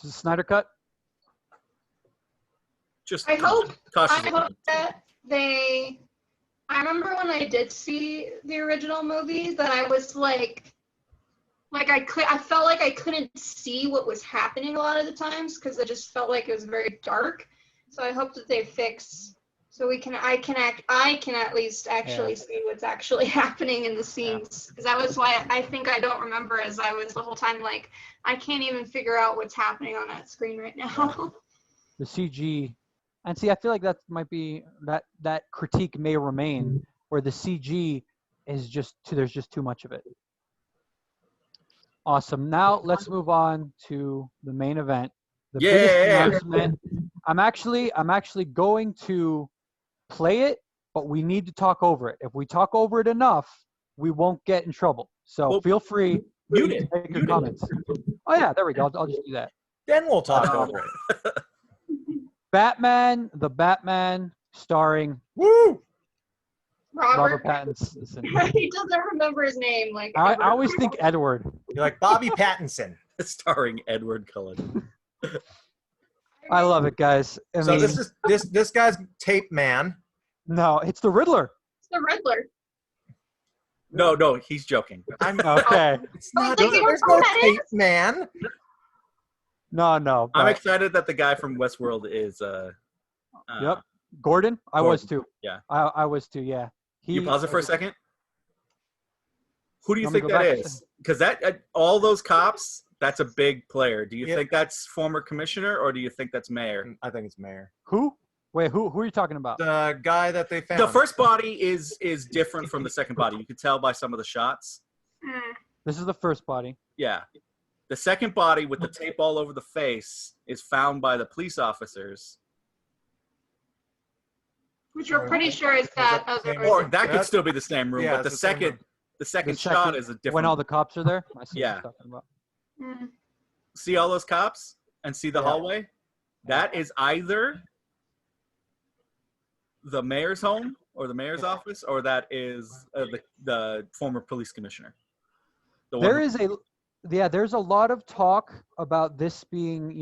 the Snyder Cut? Just I hope cautiously. that I remember when I did see the original movie that I was like I felt like I couldn't see what was happening a lot of the times because it just felt like it was very dark. So I hope that they fix so I can at least actually see what's actually happening in the scenes, because that was why I think I don't remember, as I was the whole time like I can't even figure out what's happening on that screen right now. The CG, and see, I feel like that might be that critique may remain, where the CG is there's just too much of it. Awesome. Now let's move on to the main event. The biggest announcement. I'm actually going to play it, but we need to talk over it. If we talk over it enough, we won't get in trouble. So feel free to make your comments. Oh yeah, there we go. I'll just do that. Then we'll talk over it. Batman, the Batman, starring Robert Pattinson. He doesn't remember his name. Like I always think Edward. You're like Bobby Pattinson. Starring Edward Cullen. I love it, guys. I mean, this guy's Tape Man. No, it's the Riddler. It's the Riddler. No, he's joking. I'm okay. It's not. There's no Tape Man. No. I'm excited that the guy from Westworld is. Yep, Gordon. I was too. Yeah, I was too. Yeah. You pause it for a second. Who do you think that is? Because all those cops. That's a big player. Do you think that's former commissioner, or do you think that's mayor? I think it's mayor. Who? Wait, who are you talking about? The guy that they found. The first body is different from the second body. You could tell by some of the shots. This is the first body. Yeah. The second body with the tape all over the face is found by the police officers. Which we're pretty sure is that other. Or that could still be the same room, but the second shot is a different. When all the cops are there? Yeah. See all those cops and see the hallway? That is either the mayor's home or the mayor's office, or that is the former police commissioner. There's a lot of talk about this being,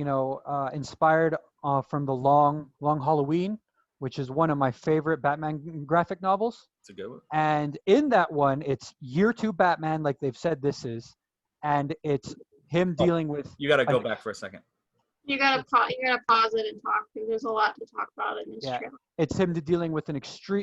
inspired from the Long Halloween, which is one of my favorite Batman graphic novels. It's a good one. And in that one, it's year 2 Batman, like they've said this is, and it's him dealing with. You got to go back for a second. You gotta pause it and talk, because there's a lot to talk about in this trailer. It's him dealing with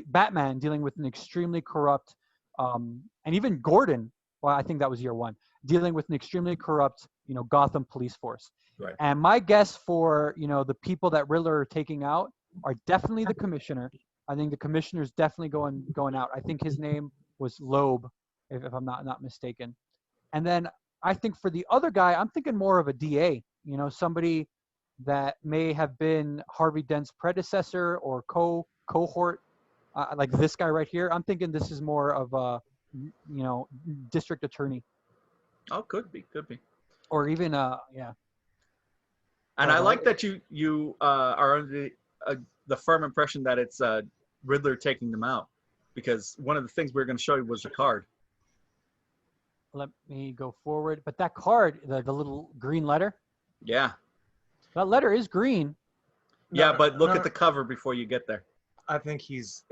Batman dealing with an extremely corrupt, and even Gordon. Well, I think that was year 1, dealing with an extremely corrupt, Gotham police force. Right. And my guess for the people that Riddler are taking out are definitely the commissioner. I think the commissioner's definitely going out. I think his name was Loeb, if I'm not mistaken. And then I think for the other guy, I'm thinking more of a DA. Somebody that may have been Harvey Dent's predecessor or cohort, like this guy right here. I'm thinking this is more of a, district attorney. Oh, could be. Or even, yeah. And I like that you are under the firm impression that it's Riddler taking them out, because one of the things we were going to show you was the card. Let me go forward. But that card, the little green letter. Yeah. That letter is green. Yeah, No, but look no, at the cover before you get there. I think it's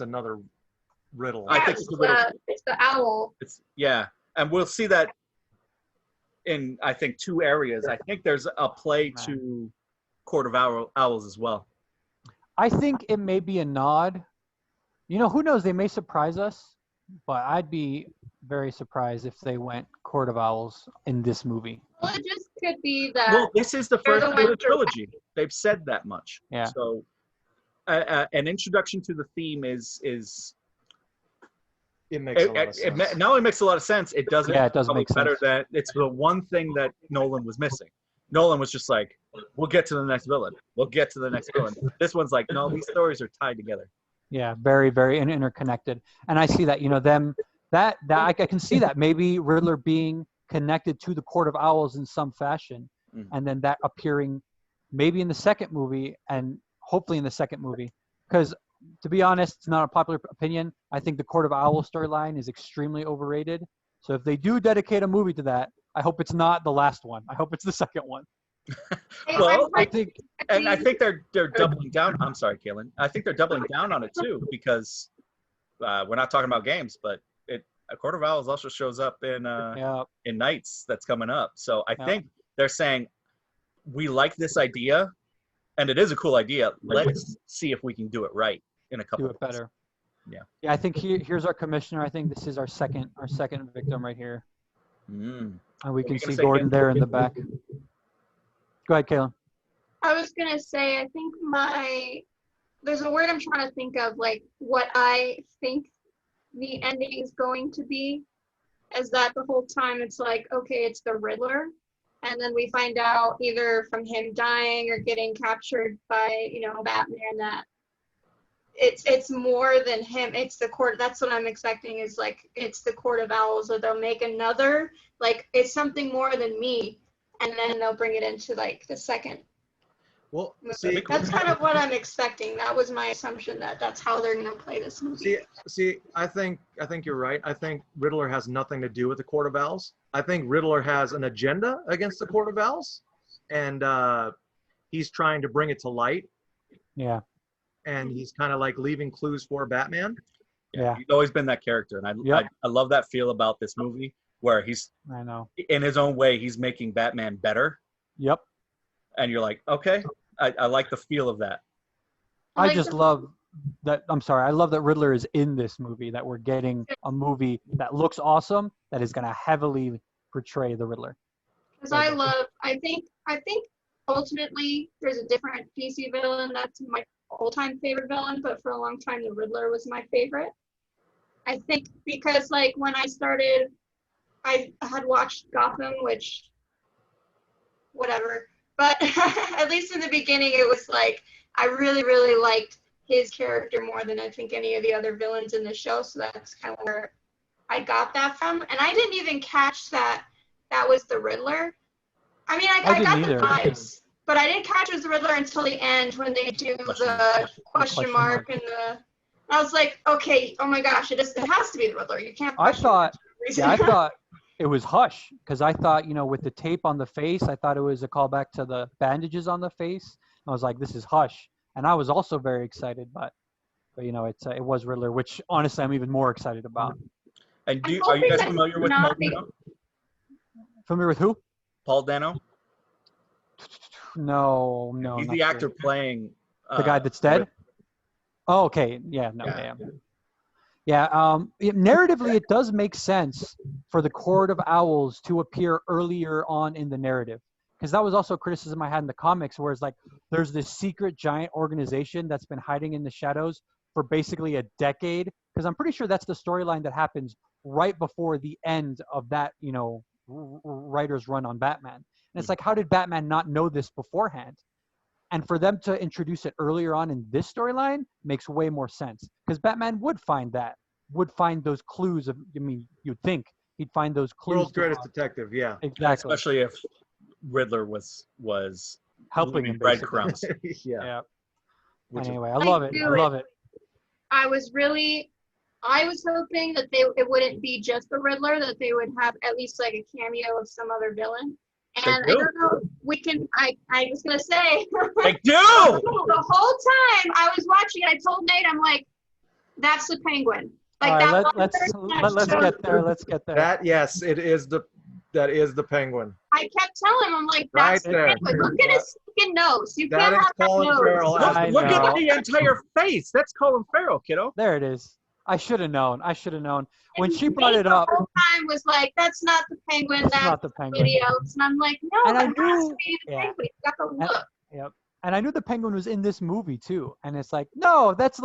another riddle. I Yeah, think it's the owl. and we'll see that in I think 2 areas. I think there's a play to Court of Owls as well. I think it may be a nod. You know, who knows? They may surprise us, but I'd be very surprised if they went Court of Owls in this movie. Well, it just could be that. Well, this is the they're first the of the ones trilogy. They've said that much. Yeah. So, an introduction to the theme is It makes a lot of sense. It not only makes a lot of sense, it doesn't. Yeah, it does make better sense. that it's the one thing that Nolan was missing. Nolan was just like, we'll get to the next villain. We'll get to the next villain. This one's like, no, these stories are tied together. Yeah, very, very interconnected. And I see that, you know, that I can see that maybe Riddler being connected to the Court of Owls in some fashion, and then that appearing maybe in the second movie and hopefully in the second movie. Because to be honest, it's not a popular opinion. I think the Court of Owls storyline is extremely overrated. So if they do dedicate a movie to that, I hope it's not the last one. I hope it's the second one. Well, I think they're doubling down. I'm sorry, Kaylen. I think they're doubling down on it too because we're not talking about games, but a Court of Owls also shows up in Knights that's coming up. So I think they're saying we like this idea, and it is a cool idea. Let's see if we can do it right in a couple. Do it better. Yeah. Yeah, I think here's our commissioner. I think this is our second victim right here. And we can see Gordon there in the back. Go ahead, Kaylen. I was gonna say, I think there's a word I'm trying to think of, like what I think the ending is going to be, is that the whole time it's like, okay, it's the Riddler, and then we find out either from him dying or getting captured by, you know, Batman, that it's more than him. It's the court. That's what I'm expecting, is like it's the Court of Owls, or they'll make another, like it's something more than me, and then they'll bring it into like the second. Well, See, that's kind of what I'm expecting. That was my assumption, that that's how they're going to play this movie. See, I think you're right. I think Riddler has nothing to do with the Court of Owls. I think Riddler has an agenda against the Court of Owls, and he's trying to bring it to light. Yeah. And he's kind of like leaving clues for Batman. Yeah. He's always been that character, and I love that feel about this movie where he's, I know, in his own way, he's making Batman better. Yep. And you're like, okay, I like the feel of that. I just love that. I'm sorry. I love that Riddler is in this movie, that we're getting a movie that looks awesome, that is going to heavily portray the Riddler. Because I think ultimately there's a different DC villain that's my all-time favorite villain, but for a long time the Riddler was my favorite. I think because like when I started, I had watched Gotham, which whatever, but at least in the beginning it was like I really, really liked his character more than I think any of the other villains in the show, so that's kind of where I got that from. And I didn't even catch that was the Riddler. I mean, I got the vibes, but I didn't catch it was the Riddler until the end when they do the question mark and I was like, okay, oh my gosh, it has to be the Riddler. You can't. I thought it was Hush, because I thought, you know, with the tape on the face, I thought it was a callback to the bandages on the face. I was like, this is Hush, and I was also very excited, but you know, it was Riddler, which honestly I'm even more excited about. And are you guys familiar with Paul Dano? Familiar with who? Paul Dano? No. He's the actor playing the guy that's dead. Oh, okay. Yeah. No. Yeah. Narratively, it does make sense for the Court of Owls to appear earlier on in the narrative, because that was also a criticism I had in the comics, where it's like there's this secret giant organization that's been hiding in the shadows for basically a decade. Because I'm pretty sure that's the storyline that happens right before the end of that, you know, writer's run on Batman. And it's like, how did Batman not know this beforehand? And for them to introduce it earlier on in this storyline makes way more sense, because Batman would find those clues of, I mean, you'd think he'd find those clues. World's greatest detective, yeah. Exactly. Especially if Riddler was helping him, breadcrumbs. Yeah. Anyway, I love it. I love it. I was hoping that it wouldn't be just the Riddler, that they would have at least like a cameo of some other villain. And I do. don't know, I was going to say. They do! The whole time I was watching it, I told Nate, I'm like, that's the penguin. Like All right, that let's get there. Let's get there. That, yes, that is the penguin. I kept telling him, I'm like, that's Right the there. penguin. Look at his fucking nose. You That can't is have that Colin nose. Farrell. Look I at know. the entire face. That's Colin Farrell, kiddo. There it is. I should have known. When And she brought Nate it up, the whole time was like, that's not the penguin. it's That's not the penguin. somebody else. And I'm like, no, And I it has to knew- be the yeah. penguin. You got the look. Yep. And I knew the penguin was in this movie too. And it's like, no, that's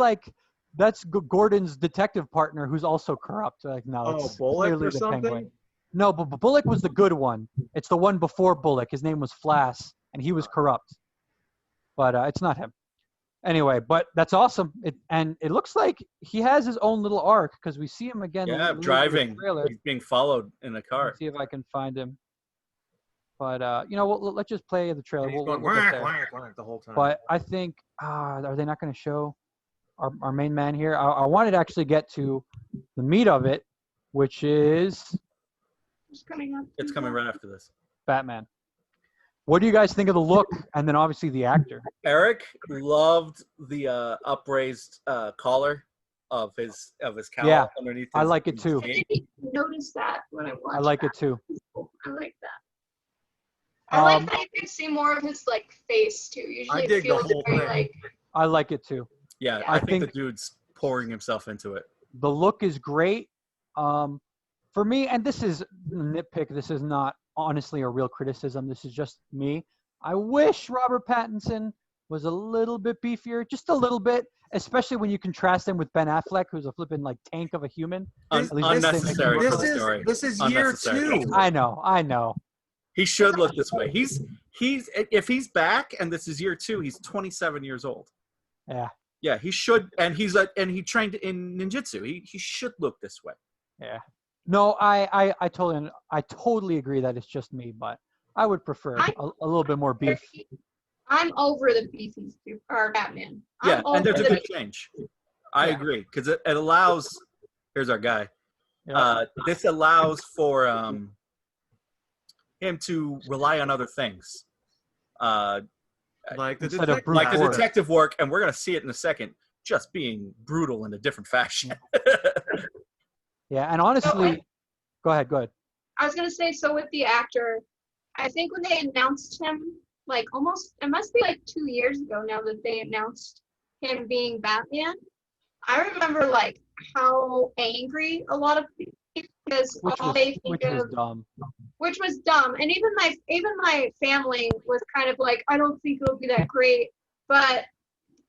Gordon's detective partner who's also corrupt. Like, no, Oh, it's Bullock clearly or the something? penguin. No, but Bullock was the good one. It's the one before Bullock. His name was Flass, and he was corrupt. But it's not him. Anyway, but that's awesome. It looks like he has his own little arc because we see him again. Yeah, in the driving. trailer. He's being followed in a car. Let's see if I can find him. But let's just play the trailer. And he's We'll going get there. whack the whole time. But I think, are they not going to show our main man here? I wanted to actually get to the meat of it, which is It's coming up. It's coming right after this. Batman. What do you guys think of the look? And then obviously the actor. Eric loved the upraised collar of his cowl Yeah, underneath. I his- like it too. I didn't notice that when I watched I like that. it too. I like that. I like Um, that you can see more of his like face too. Usually I it dig the feels whole very thing. like I like it too. Yeah, I I think the think- dude's pouring himself into it. The look is great. For me, and this is a nitpick. This is not honestly a real criticism. This is just me. I wish Robert Pattinson was a little bit beefier, just a little bit, especially when you contrast him with Ben Affleck, who's a flipping like tank of a human. This- At least they make him Unnecessary look for like- the story. This is year Unnecessary. 2. I know. He should look this way. He's if he's back and this is year 2, he's 27 years old. Yeah. Yeah, he should, and he trained in ninjutsu. He should look this way. Yeah. No, I totally agree that it's just me, but I would prefer a little bit more beef. I'm over the beefy or Batman. Yeah, I'm and there's a over good change. I Yeah. agree because it allows. Here's our guy. Yeah. This allows for him to rely on other things, Like the Instead of detective. brute like the force. detective work, and we're gonna see it in a second. Just being brutal in a different fashion. Yeah, and honestly, go ahead. I was gonna say, so with the actor, I think when they announced him, like it must be like 2 years ago now that they announced him being Batman. I remember like how angry a lot of people because all they think Which was of, dumb. which was dumb, and even my family was kind of like, I don't think it'll be that great, but.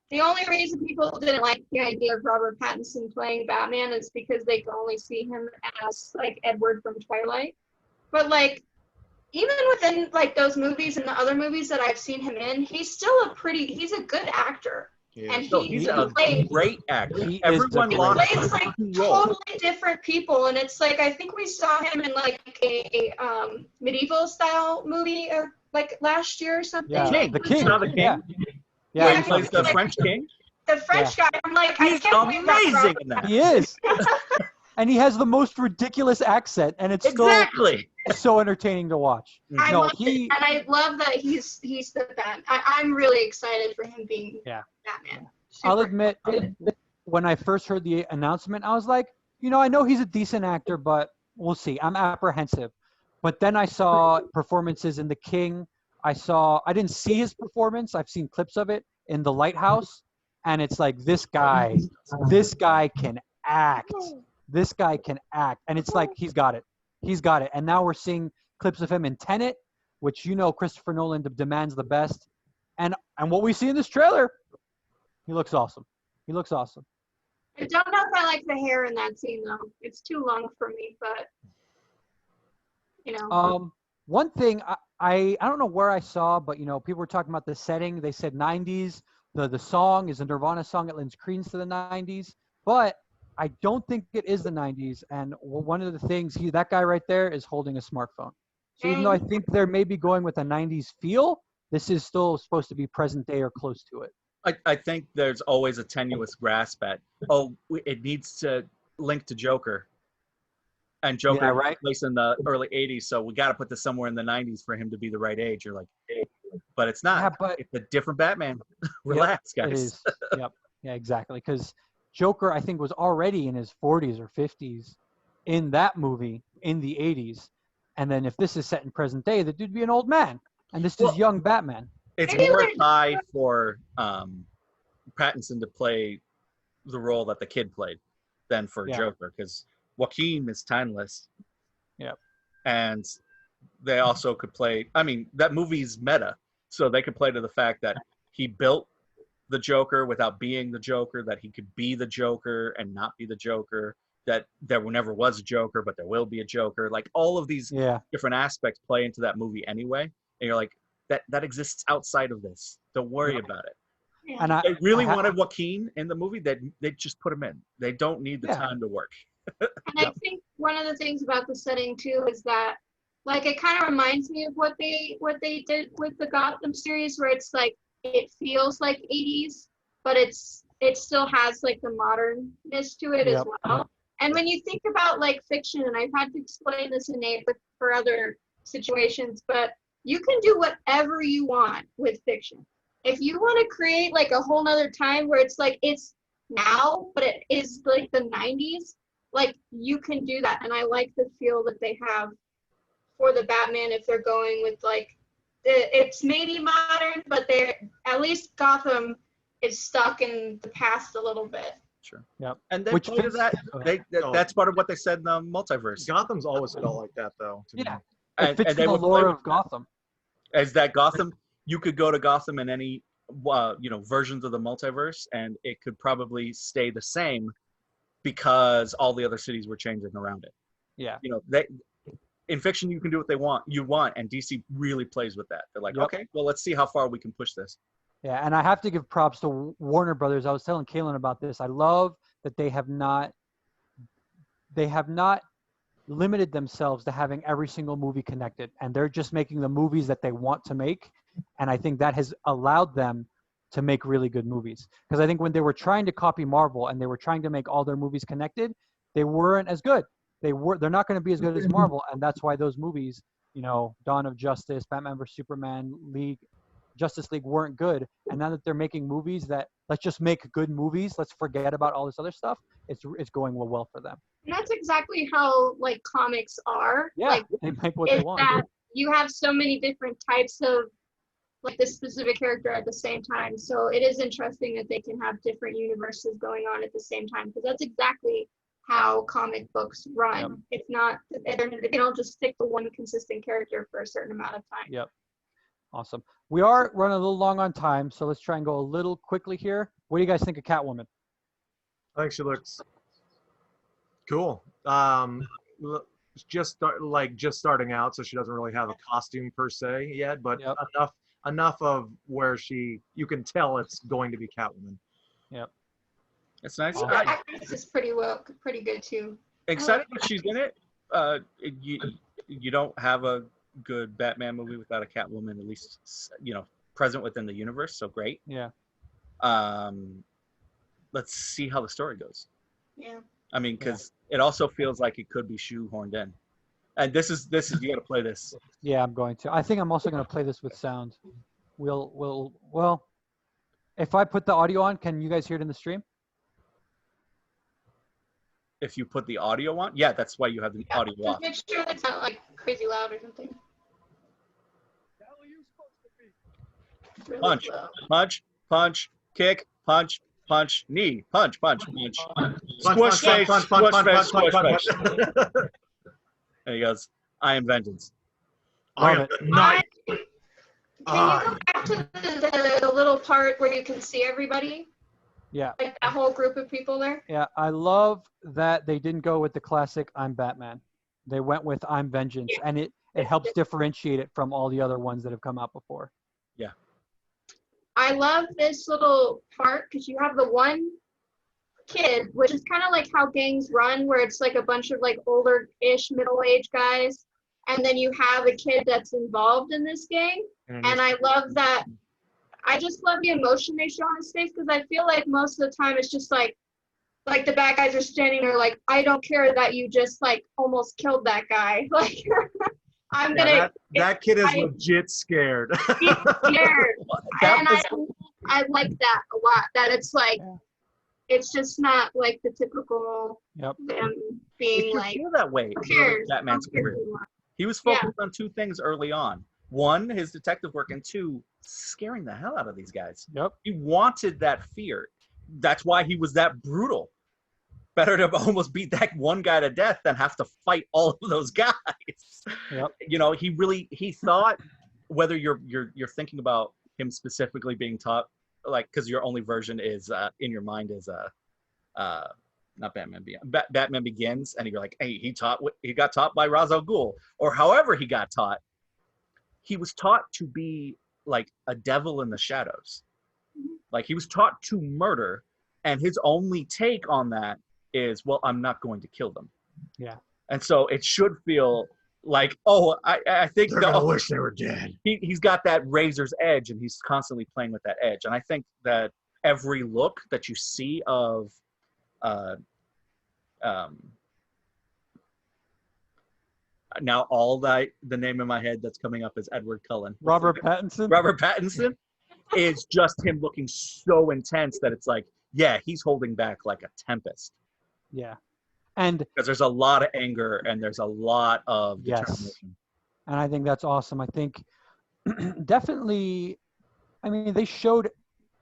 The only reason people didn't like the idea of Robert Pattinson playing Batman is because they could only see him as like Edward from Twilight. But like, even within like those movies and the other movies that I've seen him in, he's a good actor. Yeah. And No, he's a plays, great actor. He is Everyone a he great loves plays like his role. totally different people, and it's like I think we saw him in like a medieval style movie like last year or something. Yeah, King. the King. Not the King. Yeah. Yeah, Yeah, he plays the French king. The French guy, I'm like, I He's can't believe that's amazing Robert in that. he is. And he has the most ridiculous accent, and it's Exactly. still so entertaining to watch. I No, love it, and I love that he's the Batman. I'm really excited for him being Batman. I'll Super admit, excited. when I first heard the announcement, I was like, I know he's a decent actor, but we'll see. I'm apprehensive. But then I saw performances in The King. I didn't see his performance. I've seen clips of it in The Lighthouse. And it's like, this guy can act. This guy can act. And it's like, he's got it. And now we're seeing clips of him in Tenet, which Christopher Nolan demands the best. And what we see in this trailer, he looks awesome. I don't know if I like the hair in that scene though. It's too long for me, but One thing I don't know where I saw, but people were talking about the setting. They said 90s. The song is a Nirvana song. It lends credence to the 90s, but I don't think it is the 90s. And one of the things, that guy right there is holding a smartphone. So even though I think they're maybe going with a 90s feel, this is still supposed to be present day or close to it. I think there's always a tenuous grasp at, it needs to link to Joker. And Joker Yeah, right. was placed in the early 80s, so we got to put this somewhere in the 90s for him to be the right age. You're like, but it's not. Yeah, but It's a different Batman. Relax, it guys. is. Yep. Yeah, exactly. Because Joker, I think, was already in his 40s or 50s in that movie in the 80s. And then if this is set in present day, the dude'd be an old man. And this is young Batman. It's Maybe more there's- high for Pattinson to play the role that the kid played than for Yeah. Joker, because Joaquin is timeless. Yep. And they also could play, I mean, that movie's meta, so they could play to the fact that he built the Joker without being the Joker, that he could be the Joker and not be the Joker, that there never was a Joker, but there will be a Joker. Like, all of these Yeah. different aspects play into that movie anyway. And you're like, that exists outside of this. Don't worry about it. Yeah. And I They really I ha- wanted Joaquin in the movie, they just put him in. They don't need the Yeah. time to work. And I think one of the things about the setting too is that, like, it kind of reminds me of what they did with the Gotham series, where it's like it feels like 80s, but it still has like the modernness to it as Yep. well. And when you think about like fiction, and I've had to explain this in Nate for other situations, but you can do whatever you want with fiction. If you want to create like a whole nother time where it's like it's now, but it is like the 90s, like you can do that. And I like the feel that they have for the Batman if they're going with like it's maybe modern, but they're at least Gotham is stuck in the past a little bit. Sure. Yep. And they Which play to fits- that. go ahead. That's part of what they said in the multiverse. Gotham's always felt like that, though. To me. Yeah. It And fits they the would lore play of Gotham. as that Gotham. You could go to Gotham in any versions of the multiverse, and it could probably stay the same because all the other cities were changing around it. Yeah. In fiction, you can do what you want, and DC really plays with that. They're like, Yep. okay, well, let's see how far we can push this. Yeah, and I have to give props to Warner Brothers. I was telling Kaylen about this. I love that they have not limited themselves to having every single movie connected, and they're just making the movies that they want to make. And I think that has allowed them to make really good movies. Because I think when they were trying to copy Marvel and they were trying to make all their movies connected, they weren't as good. They're not going to be as good as Marvel, and that's why those movies, Dawn of Justice, Batman vs Superman, Justice League weren't good. And now that they're making movies that let's just make good movies, let's forget about all this other stuff, it's going well for them. And that's exactly how like comics are. Yeah, Like they make what they is want. that you have so many different types of like this specific character at the same time. So it is interesting that they can have different universes going on at the same time, because that's exactly how comic books run. Yep. It's not, they don't just stick to one consistent character for a certain amount of time. Yep. Awesome. We are running a little long on time, so let's try and go a little quickly here. What do you guys think of Catwoman? I think she looks cool. Just starting out, so she doesn't really have a costume per se yet, but Yep. enough of where you can tell it's going to be Catwoman. Yep. It's nice. Awesome. The actress is pretty good too. Excited that she's in it. You don't have a good Batman movie without a Catwoman, at least present within the universe. So great. Yeah. Let's see how the story goes. Yeah. I mean, because it also feels like it could be shoehorned in. And this is you got to play this. Yeah, I'm going to. I think I'm also going to play this with sound. Well, if I put the audio on, can you guys hear it in the stream? If you put the audio on, yeah, that's why you have the audio Just off. make sure it's not like crazy loud or something. Really Punch, low. punch, punch, kick, punch, punch, knee, punch, punch, punch. Punch, Squish face, punch, squish punch, face, punch, squish punch, face. And he goes, I am vengeance. I Love am not. Can you go back to the little part where you can see everybody? Yeah. Like that whole group of people there? Yeah, I love that they didn't go with the classic I'm Batman. They went with I'm Vengeance, and it helps differentiate it from all the other ones that have come out before. I love this little part because you have the one kid, which is kind of like how gangs run, where it's like a bunch of like older-ish middle-aged guys, and then you have a kid that's involved in this gang. And I love that. I just love the emotion they show on his face, because I feel like most of the time it's just like like the bad guys are standing there like, I don't care that you just like almost killed that guy. Like I'm gonna. That kid is legit scared. He's scared, and I like that a lot. That it's like, it's just not like the typical them being it like. feel that way. Batman's career. He was focused on two things early on. One, his detective work, and two, scaring the hell out of these guys. Yep. He wanted that fear. That's why he was that brutal. Better to almost beat that one guy to death than have to fight all of those guys. Yep. You know, he thought, whether you're thinking about him specifically being taught, like, because your only version is in your mind is not Batman Beyond, Batman Begins, and you're like, hey, he got taught by Ra's al Ghul, or however he got taught. He was taught to be like a devil in the shadows. Like, he was taught to murder, and his only take on that is, well, I'm not going to kill them. Yeah. And so it should feel like, oh, I think They're gonna wish they were dead. He's got that razor's edge, and he's constantly playing with that edge. And I think that every look that you see of now all the name in my head that's coming up is Edward Cullen. Robert Pattinson. Robert Pattinson is just him looking so intense that it's like, yeah, he's holding back like a tempest. Yeah. And because there's a lot of anger and there's a lot of determination. And I think that's awesome. I think definitely, I mean, they showed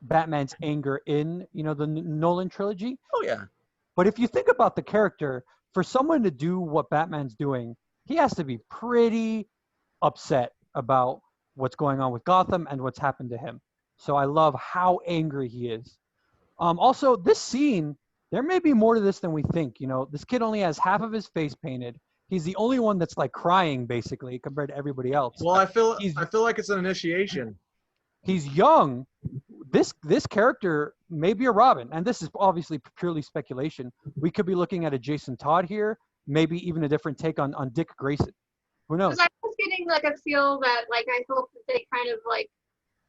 Batman's anger in, the Nolan trilogy. Oh, yeah. But if you think about the character, for someone to do what Batman's doing, he has to be pretty upset about what's going on with Gotham and what's happened to him. So I love how angry he is. Also, this scene, there may be more to this than we think. This kid only has half of his face painted. He's the only one that's like crying, basically, compared to everybody else. Well, I feel like it's an initiation. He's young. This character may be a Robin, and this is obviously purely speculation. We could be looking at a Jason Todd here, maybe even a different take on Dick Grayson. Who knows? Because I was getting like a feel that like I hope that they kind of like,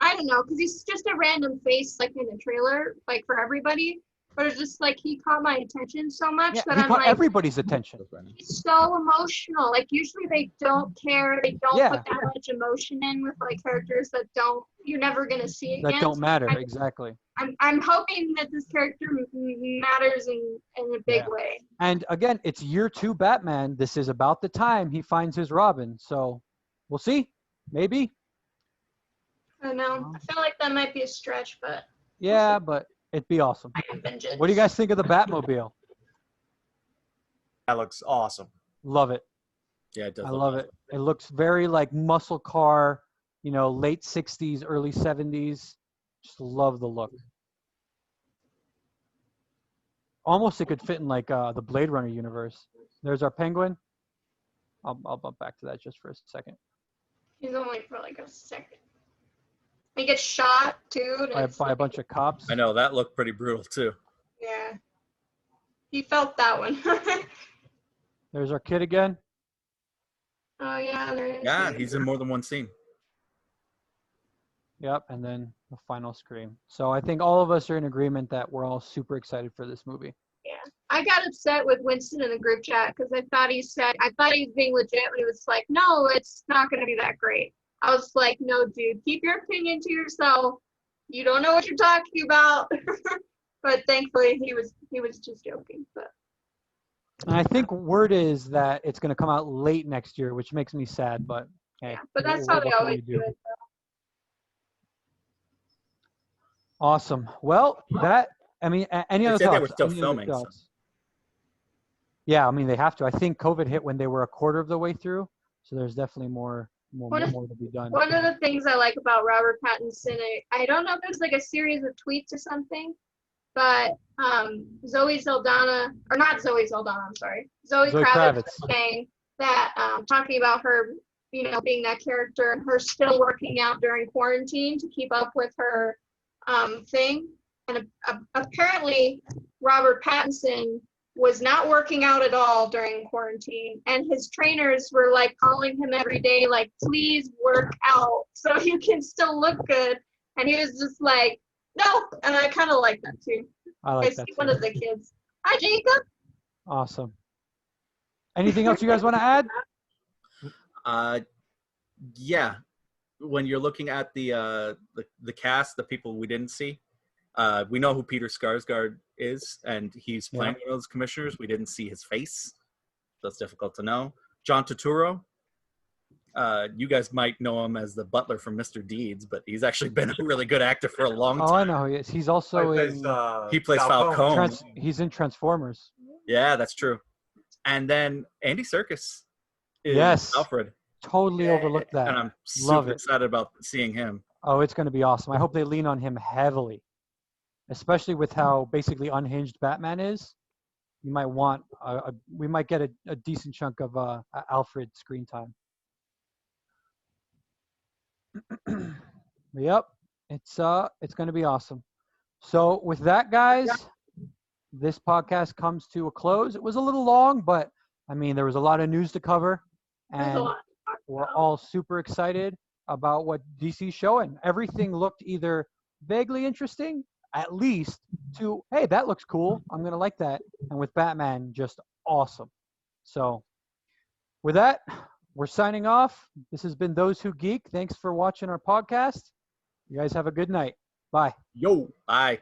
I don't know, because he's just a random face like in the trailer, like for everybody. But it's just like he caught my attention so much that he I'm caught like, everybody's attention. He's so emotional. Like usually they don't care. They don't put that much emotion in with like characters that you're never gonna see again. That don't matter, exactly. I'm hoping that this character matters in a big way. And again, it's year 2 Batman. This is about the time he finds his Robin. So we'll see. Maybe. I don't know. I feel like that might be a stretch, but yeah, but it'd be awesome. I can binge it. What do you guys think of the Batmobile? That looks awesome. Love it. Yeah, it does. I love it. It looks very like muscle car, late 60s, early 70s. Just love the look. Almost it could fit in like the Blade Runner universe. There's our Penguin. I'll bump back to that just for a second. He's only for like a second. He gets shot too. By a bunch of cops. I know, that looked pretty brutal too. Yeah. He felt that one. There's our kid again. Oh yeah, there is. Yeah, he's in more than one scene. Yep, and then the final scream. So I think all of us are in agreement that we're all super excited for this movie. Yeah. I got upset with Winston in the group chat because I thought he was being legit when he was like, no, it's not going to be that great. I was like, no, dude, keep your opinion to yourself. You don't know what you're talking about. But thankfully, he was just joking. But and I think word is that it's going to come out late next year, which makes me sad. But hey, but that's how they always do it. Awesome. Well, any other thoughts? They were still filming. So. Yeah, I mean they have to. I think COVID hit when they were a quarter of the way through, so there's definitely more to be done. One of the things I like about Robert Pattinson, I don't know if there's like a series of tweets or something, but Zoe Kravitz was saying that talking about her, being that character and her still working out during quarantine to keep up with her thing. And apparently Robert Pattinson was not working out at all during quarantine, and his trainers were like calling him every day like, please work out so you can still look good, and he was just like, no. And I kind of like that too. I like that one of the kids. Hi, Jacob. Awesome. Anything else you guys want to add? Yeah. When you're looking at the cast, the people we didn't see, we know who Peter Skarsgård is, and he's playing one of those commissioners. We didn't see his face. That's difficult to know. John Turturro. You guys might know him as the butler from Mr. Deeds, but he's actually been a really good actor for a long time. Oh, I know. Yes, he's also He plays Falcone. He's in Transformers. Yeah, that's true. And then Andy Serkis is Alfred. Totally overlooked that. And I'm super excited about seeing him. Oh, it's going to be awesome. I hope they lean on him heavily, especially with how basically unhinged Batman is. You might want we might get a decent chunk of Alfred screen time. Yep, it's going to be awesome. So with that, guys, this podcast comes to a close. It was a little long, but I mean there was a lot of news to cover, and we're all super excited about what DC's showing. Everything looked either vaguely interesting, at least, to hey, that looks cool. I'm gonna like that. And with Batman, just awesome. So with that, we're signing off. This has been Those Who Geek. Thanks for watching our podcast. You guys have a good night. Bye. Yo, bye.